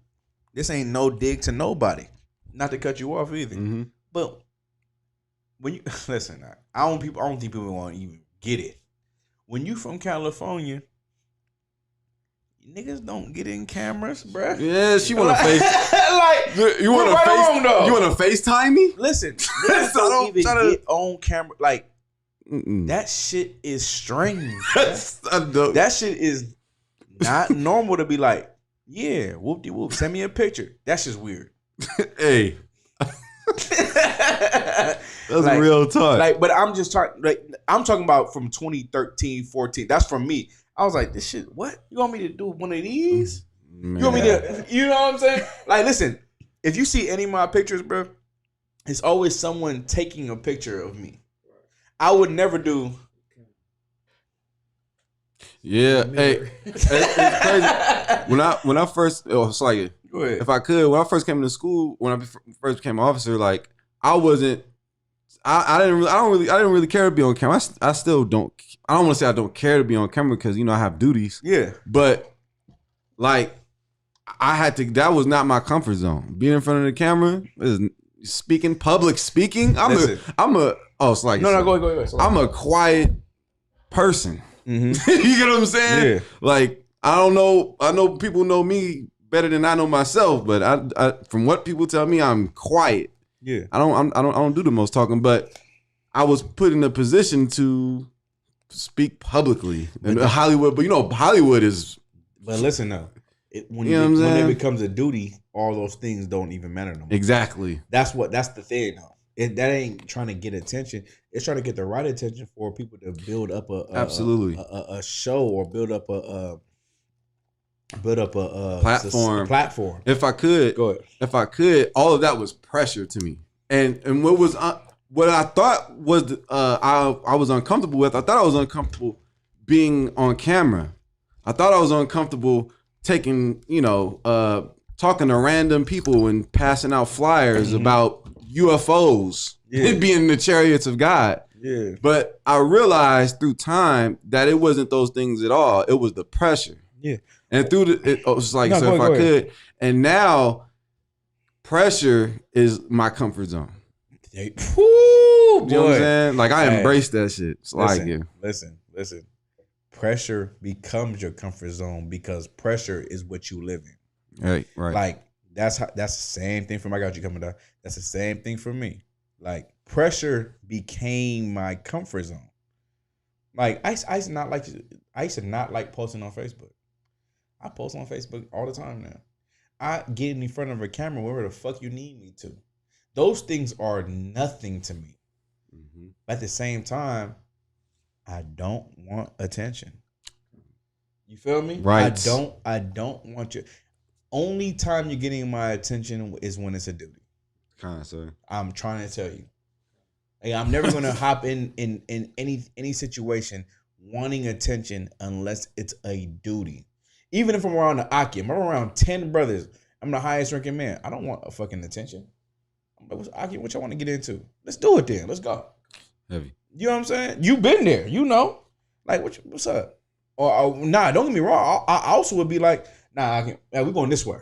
Speaker 6: dig to nobody. Not to cut you off either.
Speaker 3: Mm-hmm.
Speaker 6: But when you listen, I don't think people want to even get it. When you from California, niggas don't get in cameras, bruh.
Speaker 3: Yeah, she want to face.
Speaker 6: Like,
Speaker 3: you want to face? You want to FaceTime me?
Speaker 6: Listen, niggas don't even get on camera. Like, that shit is strange. That shit is not normal to be like, yeah, whoop de whoop, send me a picture. That's just weird.
Speaker 3: Hey. That's
Speaker 6: like,
Speaker 3: real talk.
Speaker 6: Like, but I'm just talking. Like, I'm talking about from 2013, 14. That's from me. I was like, this shit. What you want me to do? One of these? Man. You want me to? You know what I'm saying? Like, listen. If you see any of my pictures, bro, it's always someone taking a picture of me. I would never do.
Speaker 3: Yeah. Hey, it's crazy. When I first, it's like,
Speaker 6: go ahead.
Speaker 3: If I could, when I first came to school, when I first became an officer, like I wasn't. I didn't really care to be on camera. I still don't. I don't want to say I don't care to be on camera because I have duties.
Speaker 6: Yeah.
Speaker 3: But like I had to. That was not my comfort zone. Being in front of the camera is public speaking. It's like
Speaker 6: no. Go ahead.
Speaker 3: I'm a quiet person.
Speaker 6: Mm-hmm.
Speaker 3: You get what I'm saying?
Speaker 6: Yeah.
Speaker 3: Like I don't know. I know people know me better than I know myself, but I from what people tell me, I'm quiet.
Speaker 6: Yeah.
Speaker 3: I don't do the most talking, but I was put in a position to speak publicly in Hollywood. But Hollywood is.
Speaker 6: But listen though, when it becomes a duty, all those things don't even matter no more.
Speaker 3: Exactly.
Speaker 6: That's the thing though. That ain't trying to get attention. It's trying to get the right attention for people to build up a show or build up a platform.
Speaker 3: If I could,
Speaker 6: go ahead.
Speaker 3: If I could, all of that was pressure to me, and what I thought was I was uncomfortable with. I thought I was uncomfortable being on camera. I thought I was uncomfortable taking talking to random people and passing out flyers about UFOs being the chariots of God.
Speaker 6: Yeah.
Speaker 3: But I realized through time that it wasn't those things at all. It was the pressure.
Speaker 6: Yeah.
Speaker 3: And it was like, if I could. And now pressure is my comfort zone.
Speaker 6: Woo,
Speaker 3: you know what I'm saying? Like I embrace that shit. It's
Speaker 6: listen. Pressure becomes your comfort zone because pressure is what you live in.
Speaker 3: Right.
Speaker 6: Like that's the same thing for my God, you coming down. That's the same thing for me. Like pressure became my comfort zone. Like I used to not like posting on Facebook. I post on Facebook all the time now. I get in front of a camera wherever the fuck you need me to. Those things are nothing to me. Mm-hmm. But at the same time, I don't want attention. You feel me?
Speaker 3: Right.
Speaker 6: I don't want you. Only time you're getting my attention is when it's a duty.
Speaker 3: Sir.
Speaker 6: I'm trying to tell you. Hey, I'm never gonna hop in any situation wanting attention unless it's a duty. Even if I'm around the Aki, I'm around 10 brothers. I'm the highest ranking man. I don't want a fucking attention. I'm like, what's Aki? What y'all want to get into? Let's do it then. Let's go.
Speaker 3: Heavy.
Speaker 6: You know what I'm saying? You've been there. You know. Like, what's up? Or nah, don't get me wrong. I also would be like, nah, we're going this way.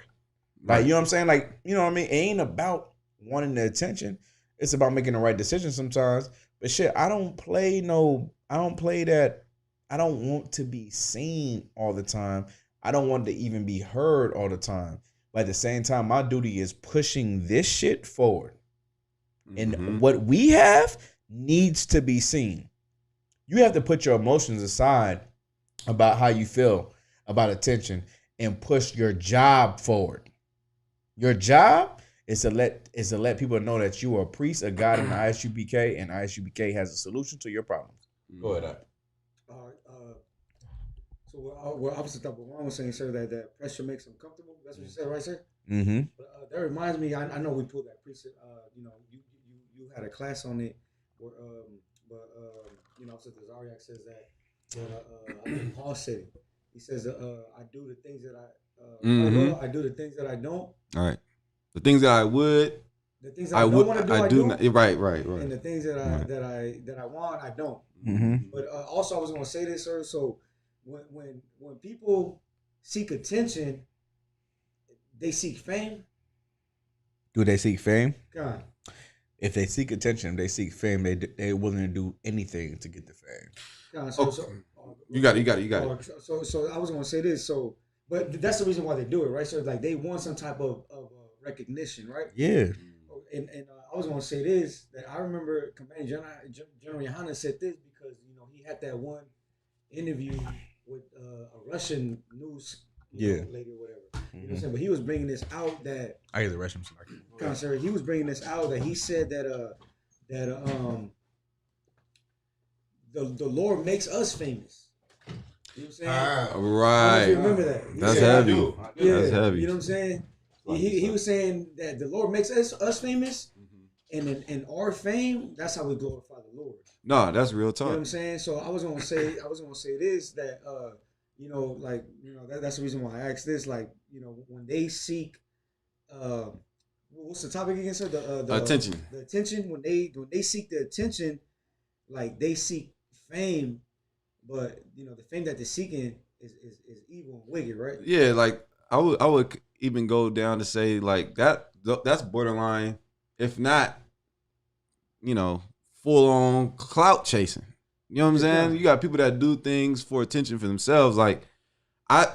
Speaker 6: Like, you know what I'm saying? Like, you know what I mean? It ain't about wanting the attention. It's about making the right decision sometimes. But shit, I don't play that. I don't want to be seen all the time. I don't want to even be heard all the time. But at the same time, my duty is pushing this shit forward. And what we have needs to be seen. You have to put your emotions aside about how you feel about attention and push your job forward. Your job is to let people know that you are a priest, a God in the ISUBK, and ISUBK has a solution to your problems. Go ahead.
Speaker 5: So we're opposite of what Ron was saying, sir, that pressure makes them comfortable. That's what you said, right, sir?
Speaker 6: Mm-hmm.
Speaker 5: But that reminds me, I know we pulled that precept. You had a class on it, where, so the Zariak says that I think Paul said it. He says, I do the things that I do the things that I don't.
Speaker 3: All right. The things that I would.
Speaker 5: The things that I don't want to do, I do.
Speaker 3: Not, right.
Speaker 5: And the things that I want, I don't.
Speaker 6: Mm-hmm.
Speaker 5: But also, I was going to say this, sir. So when people seek attention, they seek fame.
Speaker 6: Do they seek fame?
Speaker 5: God.
Speaker 6: If they seek attention, they seek fame. They're willing to do anything to get the fame.
Speaker 5: God,
Speaker 3: you got it.
Speaker 5: So I was going to say this. So, but that's the reason why they do it, right? So like they want some type of recognition, right?
Speaker 6: Yeah.
Speaker 5: And I was going to say this, that I remember Commander General Yohanna said this because he had that one interview with a Russian news lady or whatever. You know what I'm saying? But he was bringing this out that
Speaker 6: I hear the Russian.
Speaker 5: He was bringing this out that he said that the Lord makes us famous. You know what I'm saying?
Speaker 3: Right.
Speaker 5: You remember that?
Speaker 3: That's heavy.
Speaker 5: Yeah,
Speaker 3: that's heavy.
Speaker 5: You know what I'm saying? He was saying that the Lord makes us famous, and in our fame, that's how we glorify the Lord.
Speaker 3: No, that's real talk.
Speaker 5: You know what I'm saying? So I was gonna say this, that that's the reason why I asked this. Like, when they seek, what's the topic again, sir? The
Speaker 3: attention.
Speaker 5: The attention. When they seek the attention, like they seek fame, but the fame that they're seeking is evil and wicked, right?
Speaker 3: Yeah, like I would even go down to say like that's borderline, if not, full on clout chasing. You know what I'm saying? You got people that do things for attention for themselves. Like like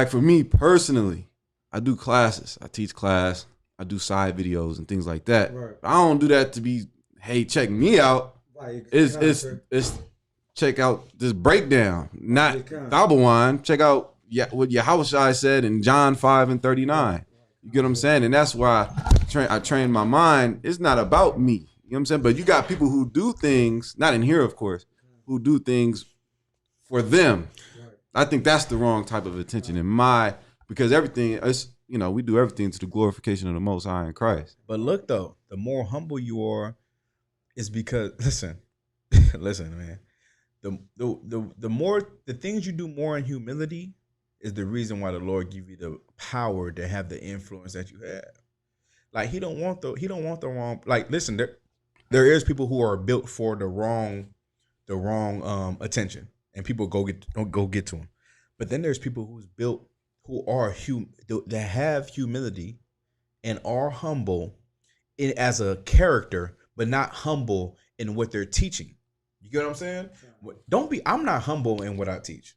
Speaker 3: for me personally, I do classes. I teach class. I do side videos and things like that.
Speaker 5: Right.
Speaker 3: I don't do that to be, hey, check me out.
Speaker 5: Right.
Speaker 3: It's check out this breakdown, not Gabawan. Check out what Yahushua said in John 5:39. You get what I'm saying? And that's why I train my mind. It's not about me. You know what I'm saying? But you got people who do things, not in here, of course, who do things for them. I think that's the wrong type of attention because everything is, we do everything to the glorification of the Most High in Christ.
Speaker 6: But look though, the more humble you are, is because listen, man. The more the things you do more in humility is the reason why the Lord give you the power to have the influence that you have. Like he don't want the wrong. Like listen, there is people who are built for the wrong attention, and people go get to them. But then there's people that have humility and are humble as a character, but not humble in what they're teaching. You get what I'm saying? I'm not humble in what I teach.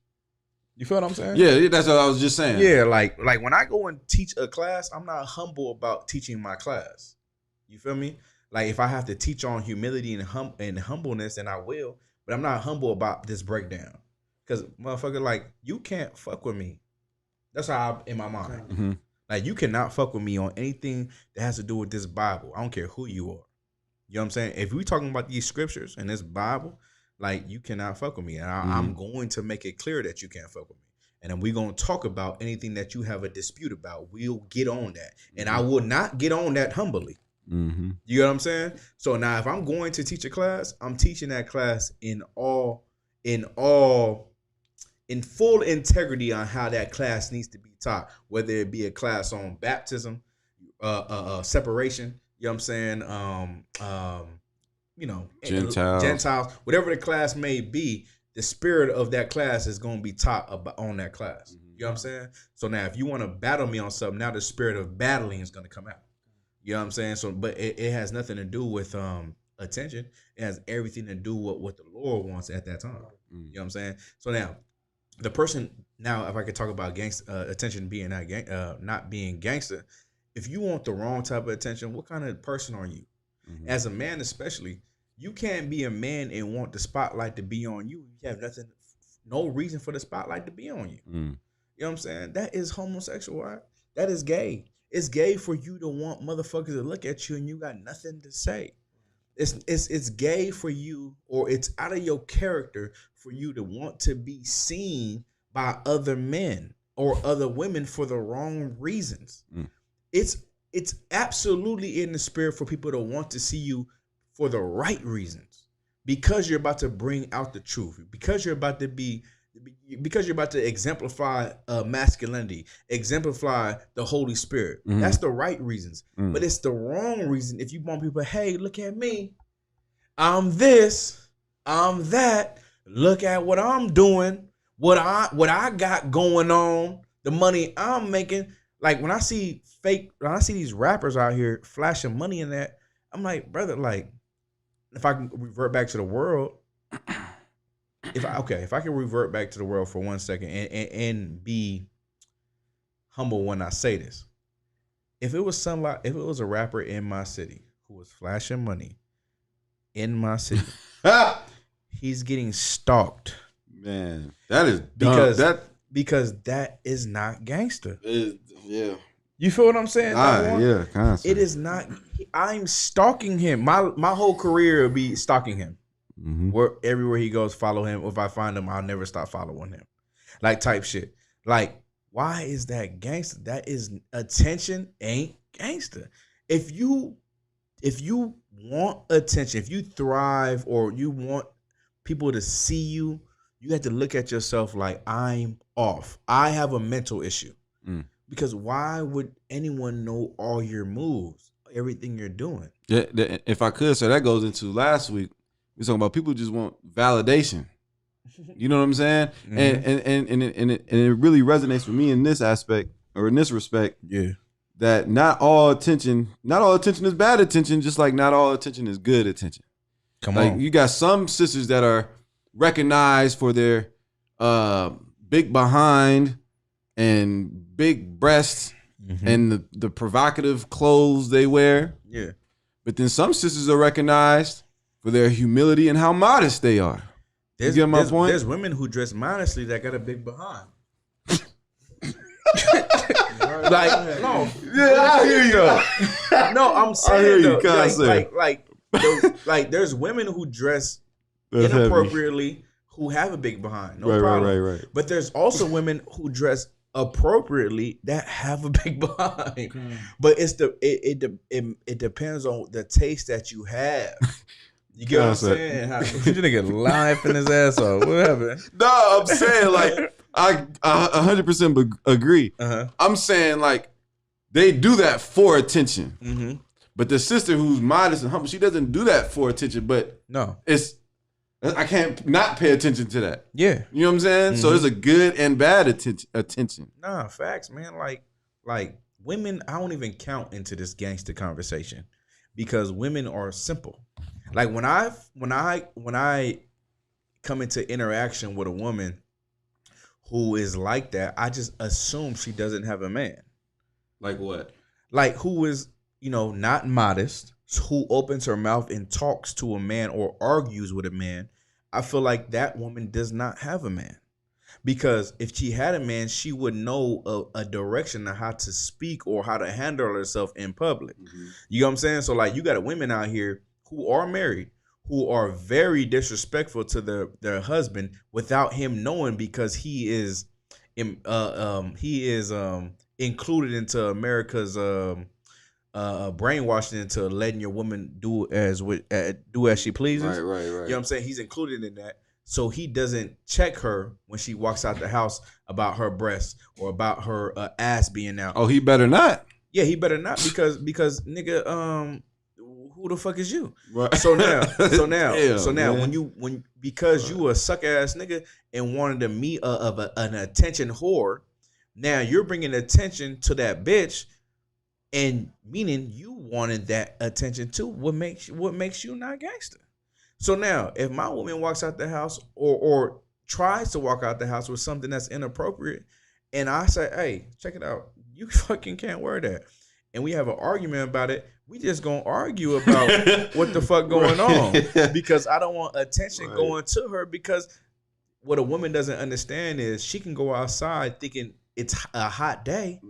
Speaker 6: You feel what I'm saying?
Speaker 3: Yeah, that's what I was just saying.
Speaker 6: Yeah, like when I go and teach a class, I'm not humble about teaching my class. You feel me? Like if I have to teach on humility and humbleness, then I will. But I'm not humble about this breakdown. Because motherfucker, like, you can't fuck with me. That's how in my mind.
Speaker 3: Mm-hmm.
Speaker 6: Like, you cannot fuck with me on anything that has to do with this Bible. I don't care who you are. You know what I'm saying? If we talking about these scriptures and this Bible, like, you cannot fuck with me. And I'm going to make it clear that you can't fuck with me. and then we're gonna talk about anything that you have a dispute about. We'll get on that, and I will not get on that humbly.
Speaker 3: Mm-hmm.
Speaker 6: You know what I'm saying? So now, if I'm going to teach a class, I'm teaching that class in full integrity on how that class needs to be taught. Whether it be a class on baptism, separation. You know what I'm saying? Gentiles, whatever the class may be, the spirit of that class is going to be taught on that class. You know what I'm saying? So now, if you want to battle me on something, now the spirit of battling is going to come out. You know what I'm saying? So, but it has nothing to do with attention. It has everything to do with what the Lord wants at that time. You know what I'm saying? So now, the person, now if I could talk about attention being not being gangster, if you want the wrong type of attention, what kind of person are you? Mm-hmm. As a man especially, you can't be a man and want the spotlight to be on you. You have no reason for the spotlight to be on you. You know what I'm saying? That is homosexual, right? That is gay. It's gay for you to want motherfuckers to look at you and you got nothing to say. It's gay for you, or it's out of your character for you to want to be seen by other men or other women for the wrong reasons. It's absolutely in the spirit for people to want to see you for the right reasons, because you're about to bring out the truth, because you're about to exemplify masculinity, exemplify the Holy Spirit. That's the right reasons. But it's the wrong reason if you want people, hey, look at me. I'm this, I'm that. Look at what I'm doing, what I got going on, the money I'm making. Like when I see these rappers out here flashing money in that, I'm like, brother, like, if I can revert back to the world, if I can revert back to the world for 1 second and be humble when I say this, if it was a rapper in my city who was flashing money in my city, he's getting stalked.
Speaker 3: Man, that is dumb.
Speaker 6: Because that is not gangster.
Speaker 3: Yeah.
Speaker 6: You feel what I'm saying?
Speaker 3: Yeah, constantly.
Speaker 6: It is not. I'm stalking him. My whole career will be stalking him. Everywhere he goes, follow him. If I find him, I'll never stop following him. Like type shit. Like, why is that gangster? That is attention ain't gangster. If you want attention, if you thrive or you want people to see you, you have to look at yourself like, I'm off. I have a mental issue. Because why would anyone know all your moves, everything you're doing?
Speaker 3: Yeah, if I could, so that goes into last week. We were talking about people just want validation. You know what I'm saying? And it really resonates with me in this aspect, or in this respect. Yeah. That not all attention is bad attention, just like not all attention is good attention. Come on. You got some sisters that are recognized for their big behind and big breasts and the provocative clothes they wear. Yeah. But then some sisters are recognized for their humility and how modest they are. You get my point?
Speaker 6: There's women who dress modestly that got a big behind. Like, no.
Speaker 3: Yeah, I hear you.
Speaker 6: No, I'm saying, I hear you, like there's women who dress inappropriately who have a big behind. No problem. Right. But there's also women who dress appropriately that have a big behind. But it depends on the taste that you have. You get what I'm saying? You nigga laughing his ass off. What happened?
Speaker 3: No, I'm saying like I 100% agree. I'm saying like they do that for attention. But the sister who's modest and humble, she doesn't do that for attention. But no, I can't not pay attention to that. Yeah, you know what I'm saying. So there's a good and bad attention.
Speaker 6: Nah, facts, man. Like women, I don't even count into this gangster conversation because women are simple. Like when I come into interaction with a woman who is like that, I just assume she doesn't have a man.
Speaker 3: Like what?
Speaker 6: Like who is, not modest, who opens her mouth and talks to a man or argues with a man. I feel like that woman does not have a man. Because if she had a man, she would know a direction on how to speak or how to handle herself in public. You know what I'm saying? So like you got women out here who are married, who are very disrespectful to their husband without him knowing, because he is he is included into America's brainwashing into letting your woman do as she pleases.
Speaker 3: Right.
Speaker 6: You know what I'm saying? He's included in that. So he doesn't check her when she walks out the house about her breasts or about her ass being out.
Speaker 3: Oh, he better not.
Speaker 6: Yeah, he better not because nigga, who the fuck is you?
Speaker 3: Right.
Speaker 6: So now,
Speaker 3: man.
Speaker 6: because you a suck ass nigga and wanted to meet an attention whore, now you're bringing attention to that bitch, and meaning you wanted that attention too. What makes you not gangster? So now, if my woman walks out the house or tries to walk out the house with something that's inappropriate, and I say, hey, check it out, you fucking can't wear that, and we have an argument about it, we just gonna argue about what the fuck going on, because I don't want attention going to her, because what a woman doesn't understand is she can go outside thinking it's a hot day,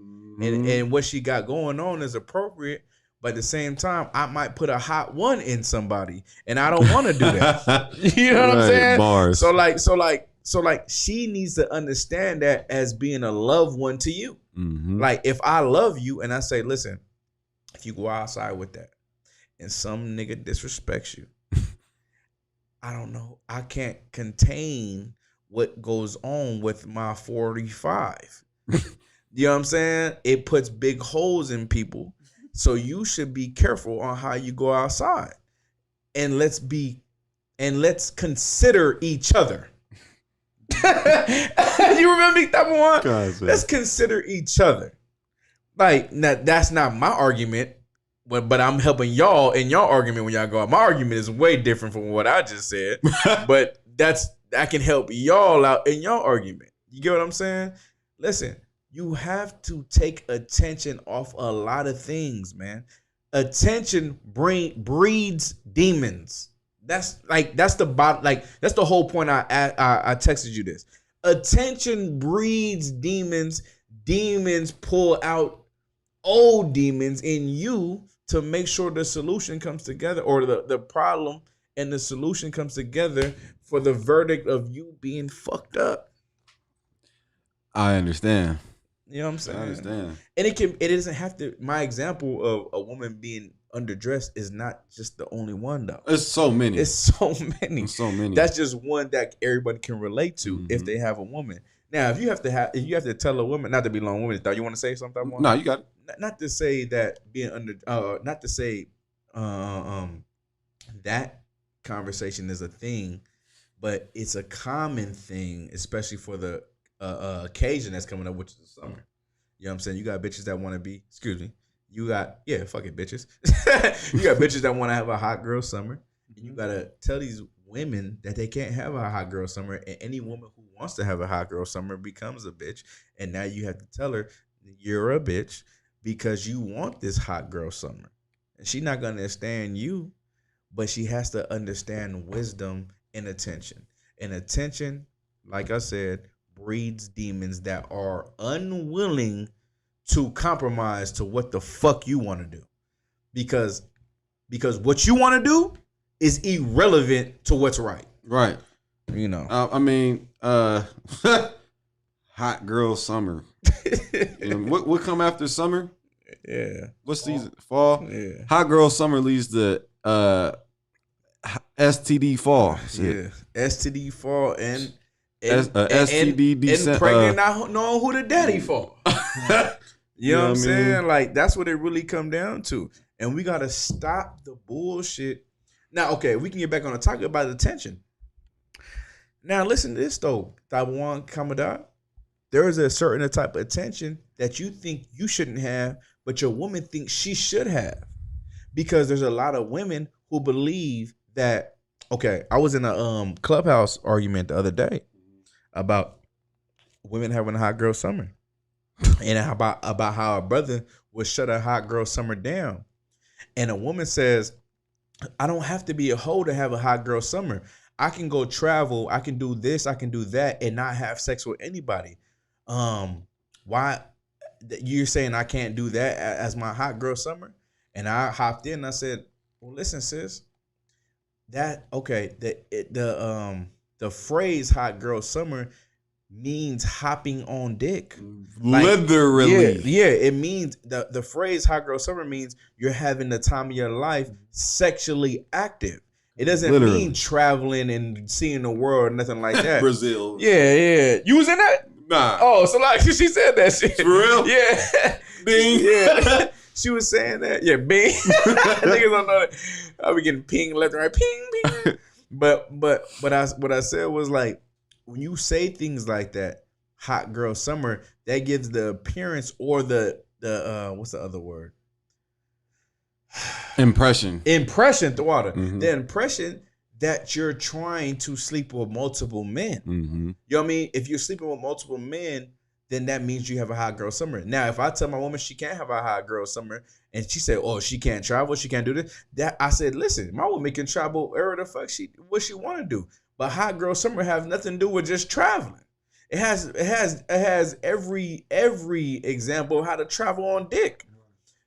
Speaker 6: and what she got going on is appropriate. But at the same time, I might put a hot one in somebody, and I don't want to do that. You know what I'm saying?
Speaker 3: Bars.
Speaker 6: So like, she needs to understand that as being a loved one to you.
Speaker 3: Mm-hmm.
Speaker 6: Like, if I love you and I say, listen, if you go outside with that, and some nigga disrespects you, I don't know, I can't contain what goes on with my 45. You know what I'm saying? It puts big holes in people. So you should be careful on how you go outside, and let's consider each other. You remember me, type of one?
Speaker 3: God,
Speaker 6: let's consider each other. Like, now, that's not my argument, but I'm helping y'all in y'all argument when y'all go out. My argument is way different from what I just said, but I can help y'all out in y'all argument. You get what I'm saying? Listen. You have to take attention off a lot of things, man. Attention breeds demons. That's the whole point. I texted you this. Attention breeds demons. Demons pull out old demons in you to make sure the solution comes together, or the problem and the solution comes together for the verdict of you being fucked up.
Speaker 3: I understand.
Speaker 6: You know what I'm saying?
Speaker 3: I understand.
Speaker 6: And it doesn't have to. My example of a woman being underdressed is not just the only one, though.
Speaker 3: It's so many.
Speaker 6: It's so many.
Speaker 3: It's so many.
Speaker 6: That's just one that everybody can relate to if they have a woman. Now, if you have to tell a woman, not to be long woman, thought you want to say something?
Speaker 3: No, you got it.
Speaker 6: Not to say that being not to say that conversation is a thing, but it's a common thing, especially for the occasion that's coming up, which is the summer. You know what I'm saying? You got bitches that want to be, fuck it, bitches. You got bitches that want to have a hot girl summer. And you got to tell these women that they can't have a hot girl summer. And any woman who wants to have a hot girl summer becomes a bitch. And now you have to tell her you're a bitch because you want this hot girl summer. And she's not going to understand you, but she has to understand wisdom and attention. And attention, like I said, breeds demons that are unwilling to compromise to what the fuck you want to do, because what you want to do is irrelevant to what's right.
Speaker 3: Right.
Speaker 6: You know.
Speaker 3: Hot girl summer. And what come after summer?
Speaker 6: Yeah.
Speaker 3: What season? Fall.
Speaker 6: Yeah.
Speaker 3: Hot girl summer leads to STD fall.
Speaker 6: Yeah. STD fall and
Speaker 3: STD descent.
Speaker 6: And pregnant not knowing who the daddy for. You know what I'm saying? Like, that's what it really come down to. And we got to stop the bullshit. Now, okay, we can get back on the topic about attention. Now, listen to this, though, Taiwan Commodore. There is a certain type of attention that you think you shouldn't have, but your woman thinks she should have. Because there's a lot of women who believe that, okay, I was in a clubhouse argument the other day about women having a hot girl summer. And about how a brother would shut a hot girl summer down. And a woman says, I don't have to be a hoe to have a hot girl summer. I can go travel, I can do this, I can do that, and not have sex with anybody. Why you're saying I can't do that as my hot girl summer? And I hopped in and I said, well, listen, sis, the phrase hot girl summer means hopping on dick.
Speaker 3: Literally.
Speaker 6: Yeah, it means the phrase hot girl summer means you're having the time of your life sexually active. It doesn't mean traveling and seeing the world or nothing like that.
Speaker 3: Brazil.
Speaker 6: Yeah. You was in that?
Speaker 3: Nah.
Speaker 6: Oh, so like she said that shit.
Speaker 3: For real?
Speaker 6: Yeah.
Speaker 3: Bing.
Speaker 6: Yeah. She was saying that. Yeah, bing. Niggas don't know that. I be getting ping left and right. Ping, ping. But what I said was like, when you say things like that, hot girl summer, that gives the appearance or the what's the other word?
Speaker 3: Impression
Speaker 6: The water.
Speaker 3: Mm-hmm.
Speaker 6: The impression that you're trying to sleep with multiple men.
Speaker 3: Mm-hmm.
Speaker 6: You know what I mean? If you're sleeping with multiple men, then that means you have a hot girl summer. Now, if I tell my woman she can't have a hot girl summer, and she said, "Oh, she can't travel, she can't do this," that I said, "Listen, my woman can travel wherever the fuck what she want to do." But hot girl summer has nothing to do with just traveling. It has every example of how to travel on dick.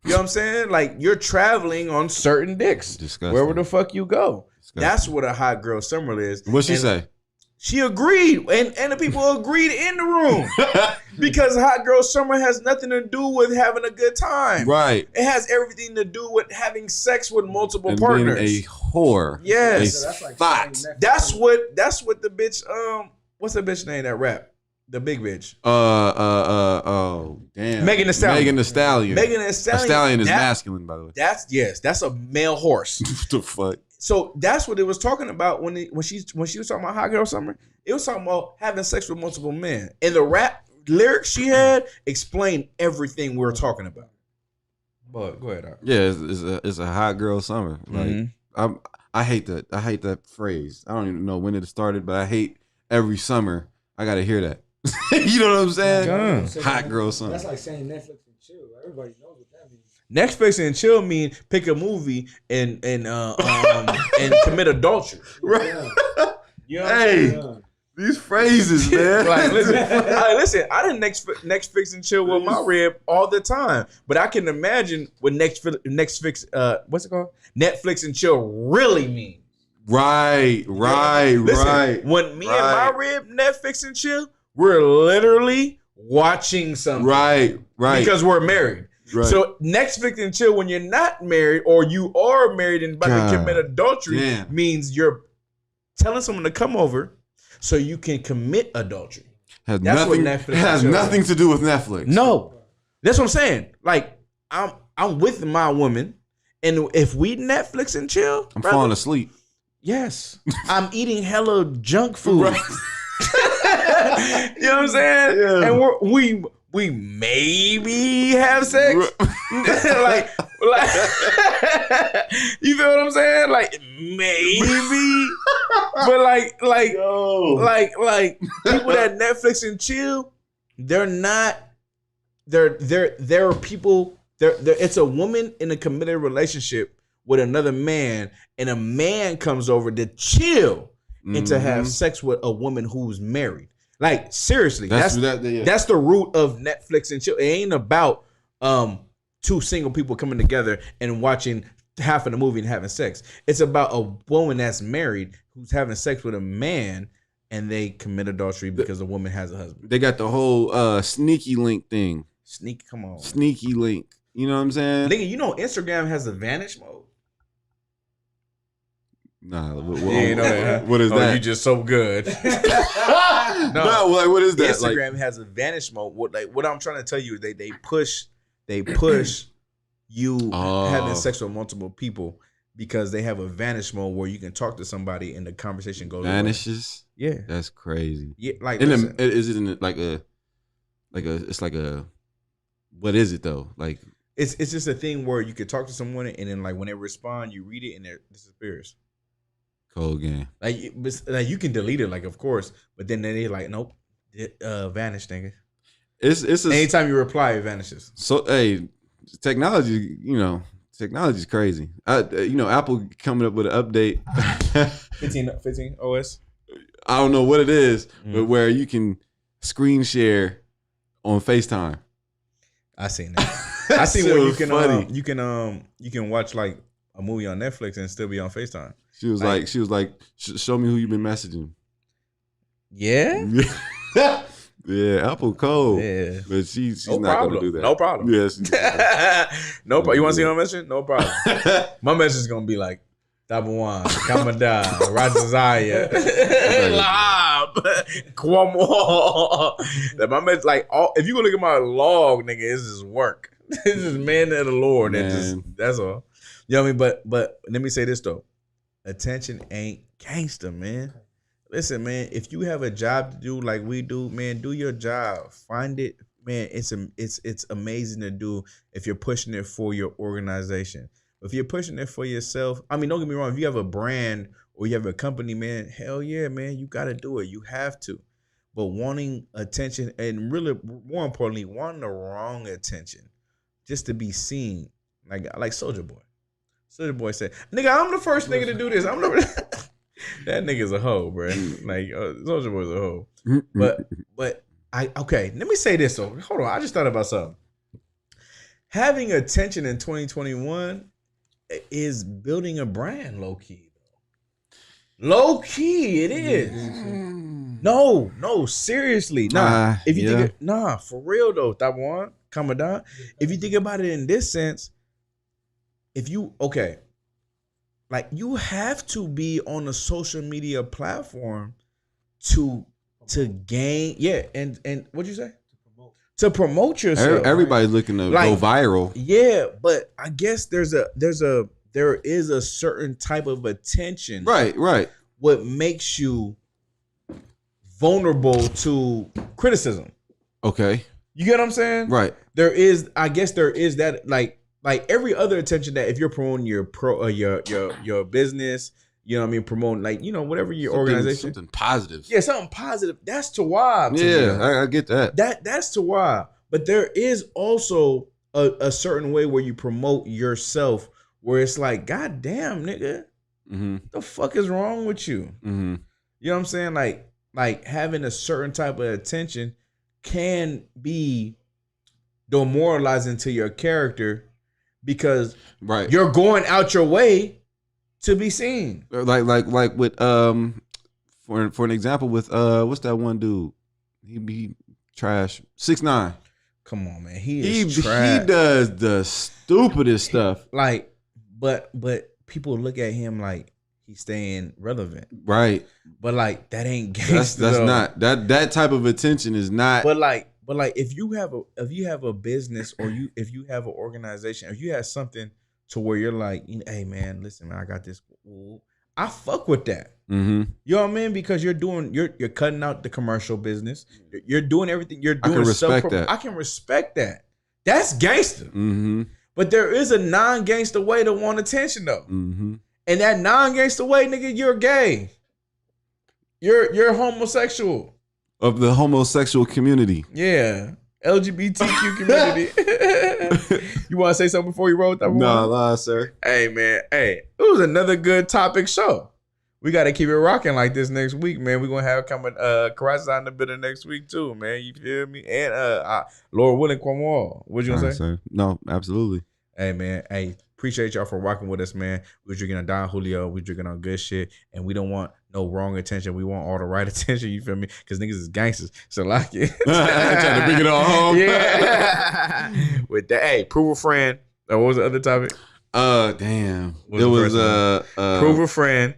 Speaker 6: You know what I'm saying? Like you're traveling on certain dicks.
Speaker 3: Disgusting.
Speaker 6: Wherever the fuck you go.
Speaker 3: Disgusting.
Speaker 6: That's what a hot girl summer is.
Speaker 3: What'd she say?
Speaker 6: She agreed, and the people agreed in the room because hot girl summer has nothing to do with having a good time.
Speaker 3: Right.
Speaker 6: It has everything to do with having sex with multiple
Speaker 3: And
Speaker 6: partners.
Speaker 3: being a whore.
Speaker 6: Yes.
Speaker 5: So that's like
Speaker 3: thought.
Speaker 6: That's what the bitch what's the bitch name that rap? The big bitch.
Speaker 3: Oh damn.
Speaker 6: Megan Thee Stallion.
Speaker 3: Megan Thee Stallion.
Speaker 6: Megan Thee Stallion.
Speaker 3: A stallion is masculine, by the way.
Speaker 6: That's a male horse.
Speaker 3: What the fuck?
Speaker 6: So that's what it was talking about when she was talking about hot girl summer. It was talking about having sex with multiple men. And the rap lyrics she had explained everything we were talking about. But go ahead, Art.
Speaker 3: Yeah, it's a hot girl summer. Like
Speaker 6: Mm-hmm.
Speaker 3: I hate that phrase. I don't even know when it started, but I hate every summer. I gotta hear that. You know what I'm saying? Hot girl summer.
Speaker 5: That's like saying Netflix and chill. Everybody knows what that means.
Speaker 6: Netflix and chill mean pick a movie and commit adultery.
Speaker 3: Right.
Speaker 6: You know
Speaker 3: Hey, these phrases, man.
Speaker 6: Like, listen, I didn't Netflix and chill with my rib all the time, but I can imagine what Netflix what's it called? Netflix and chill really mean.
Speaker 3: Right.
Speaker 6: Listen, when me and my rib Netflix and chill, we're literally watching something.
Speaker 3: Right.
Speaker 6: Because we're married.
Speaker 3: Right.
Speaker 6: So Netflix and chill when you're not married or you are married and about to commit adultery means you're telling someone to come over so you can commit adultery.
Speaker 3: Has nothing to do with Netflix.
Speaker 6: No. That's what I'm saying. Like I'm with my woman, and if we Netflix and chill,
Speaker 3: I'm falling asleep.
Speaker 6: Yes. I'm eating hella junk food.
Speaker 3: Right.
Speaker 6: You know what I'm saying?
Speaker 3: Yeah.
Speaker 6: And we maybe have sex. like you feel what I'm saying? Like maybe. But like people that Netflix and chill, they're people, it's a woman in a committed relationship with another man, and a man comes over to chill and to have sex with a woman who's married. Like seriously, that's the root of Netflix and chill. It ain't about two single people coming together and watching half of the movie and having sex. It's about a woman that's married who's having sex with a man, and they commit adultery because the woman has a husband.
Speaker 3: They got the whole sneaky link thing.
Speaker 6: Come on.
Speaker 3: Sneaky link. You know what I'm saying?
Speaker 6: Nigga, you know Instagram has a vanish mode.
Speaker 3: Nah,
Speaker 6: You know that, huh?
Speaker 3: What is that?
Speaker 6: You just so good.
Speaker 3: No, like what is that?
Speaker 6: Instagram has a vanish mode. What I'm trying to tell you is they push you having sex with multiple people because they have a vanish mode where you can talk to somebody and the conversation goes
Speaker 3: vanishes.
Speaker 6: Away. Yeah,
Speaker 3: that's crazy.
Speaker 6: Yeah, like
Speaker 3: is it in like a what is it though? Like
Speaker 6: it's just a thing where you could talk to someone and then like when they respond, you read it and it disappears.
Speaker 3: Cold game.
Speaker 6: Like you can delete it, like of course, but then they like nope, it vanished, nigga.
Speaker 3: It's
Speaker 6: anytime you reply, it vanishes.
Speaker 3: So hey, technology is crazy. Apple coming up with an update.
Speaker 6: 15 OS.
Speaker 3: I don't know what it is, but where you can screen share on FaceTime.
Speaker 6: I seen that. I seen where you can watch like a movie on Netflix and still be on FaceTime.
Speaker 3: She was like, show me who you've been messaging.
Speaker 6: Yeah.
Speaker 3: Yeah, Apple cold.
Speaker 6: Yeah.
Speaker 3: But she's
Speaker 6: No
Speaker 3: not
Speaker 6: problem.
Speaker 3: gonna do that.
Speaker 6: No problem.
Speaker 3: Yes.
Speaker 6: No problem. You want to see my message? No problem. My message is gonna be like Tabuan, Kamada, Rajazaya, Lab, Cuomo. That my message, like, all, if you go look at my log, nigga, this is work. This is man of the Lord. That's all. You know what I mean? But let me say this though. Attention ain't gangster, man. Listen, man, if you have a job to do like we do, man, do your job. Find it, man. It's amazing to do if you're pushing it for your organization. If you're pushing it for yourself, I mean, don't get me wrong. If you have a brand or you have a company, man, hell yeah, man, you got to do it. You have to. But wanting attention and really, more importantly, wanting the wrong attention just to be seen, like Soulja Boy. Soulja Boy said, "Nigga, I'm the first nigga to do this. I'm the." That nigga's a hoe, bro. Like Soulja Boy's a hoe. But okay. Let me say this though. Hold on, I just thought about something. Having attention in 2021 is building a brand, low key. Low key, it is. No, seriously, nah. If you think, for real though, Tawan, Kamadan. If you think about it in this sense, like you have to be on a social media platform to gain, and what'd you say? To promote yourself.
Speaker 3: Everybody's looking to go viral.
Speaker 6: Yeah, but I guess there is a certain type of attention.
Speaker 3: Right.
Speaker 6: What makes you vulnerable to criticism. Okay. You get what I'm saying? Right. I guess there is that like every other attention that if you're promoting your business, you know what I mean, promoting like, you know, whatever your organization.
Speaker 3: Something positive.
Speaker 6: Yeah, something positive. That's to why.
Speaker 3: Yeah, I get that.
Speaker 6: That's to why. But there is also a certain way where you promote yourself where it's like, God damn, nigga, the fuck is wrong with you? Mm-hmm. You know what I'm saying? Like having a certain type of attention can be demoralizing to your character because you're going out your way to be seen.
Speaker 3: Like with for an example with what's that one dude? He be trash. 6ix9ine.
Speaker 6: Come on, man. He is trash.
Speaker 3: He does the stupidest stuff.
Speaker 6: Like, but people look at him like he's staying relevant.
Speaker 3: Right.
Speaker 6: But like that ain't gangster.
Speaker 3: That's not that type of attention is not.
Speaker 6: But like if you have a business or if you have an organization, if you have something to where you're like, hey man, listen man, I got this. I fuck with that. Mm-hmm. You know what I mean? Because you're cutting out the commercial business. You're doing everything. You're doing. I can respect that. I can respect that. That's gangster. Mm-hmm. But there is a non-gangster way to want attention though. Mm-hmm. And that non-gangster way, nigga, you're gay. You're homosexual.
Speaker 3: Of the homosexual community.
Speaker 6: Yeah. LGBTQ community. You want to say something before you roll with that one?
Speaker 3: No, sir.
Speaker 6: Hey, man. Hey, it was another good topic show. We got to keep it rocking like this next week, man. We're going to have Karasa in the building next week, too, man. You feel me? And Lord willing, Kwamo. What you going to say?
Speaker 3: Sir. No, absolutely.
Speaker 6: Hey, man. Hey, appreciate y'all for rocking with us, man. We're drinking on Don Julio. We're drinking on good shit. And we don't want no wrong attention. We want all the right attention. You feel me? Because niggas is gangsters. So like it.
Speaker 3: Trying to bring it all home.
Speaker 6: Yeah. With that, hey, prove a friend. What was the other topic?
Speaker 3: Damn. It was
Speaker 6: prove a friend.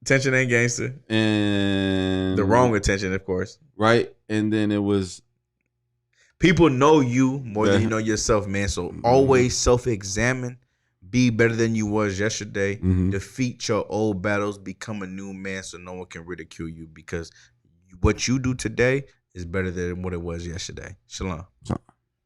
Speaker 6: Attention ain't gangster.
Speaker 3: And
Speaker 6: the wrong attention, of course.
Speaker 3: Right. And then it was
Speaker 6: people know you more than you know yourself, man. So always self-examine. Be better than you was yesterday. Mm-hmm. Defeat your old battles. Become a new man so no one can ridicule you because what you do today is better than what it was yesterday. Shalom.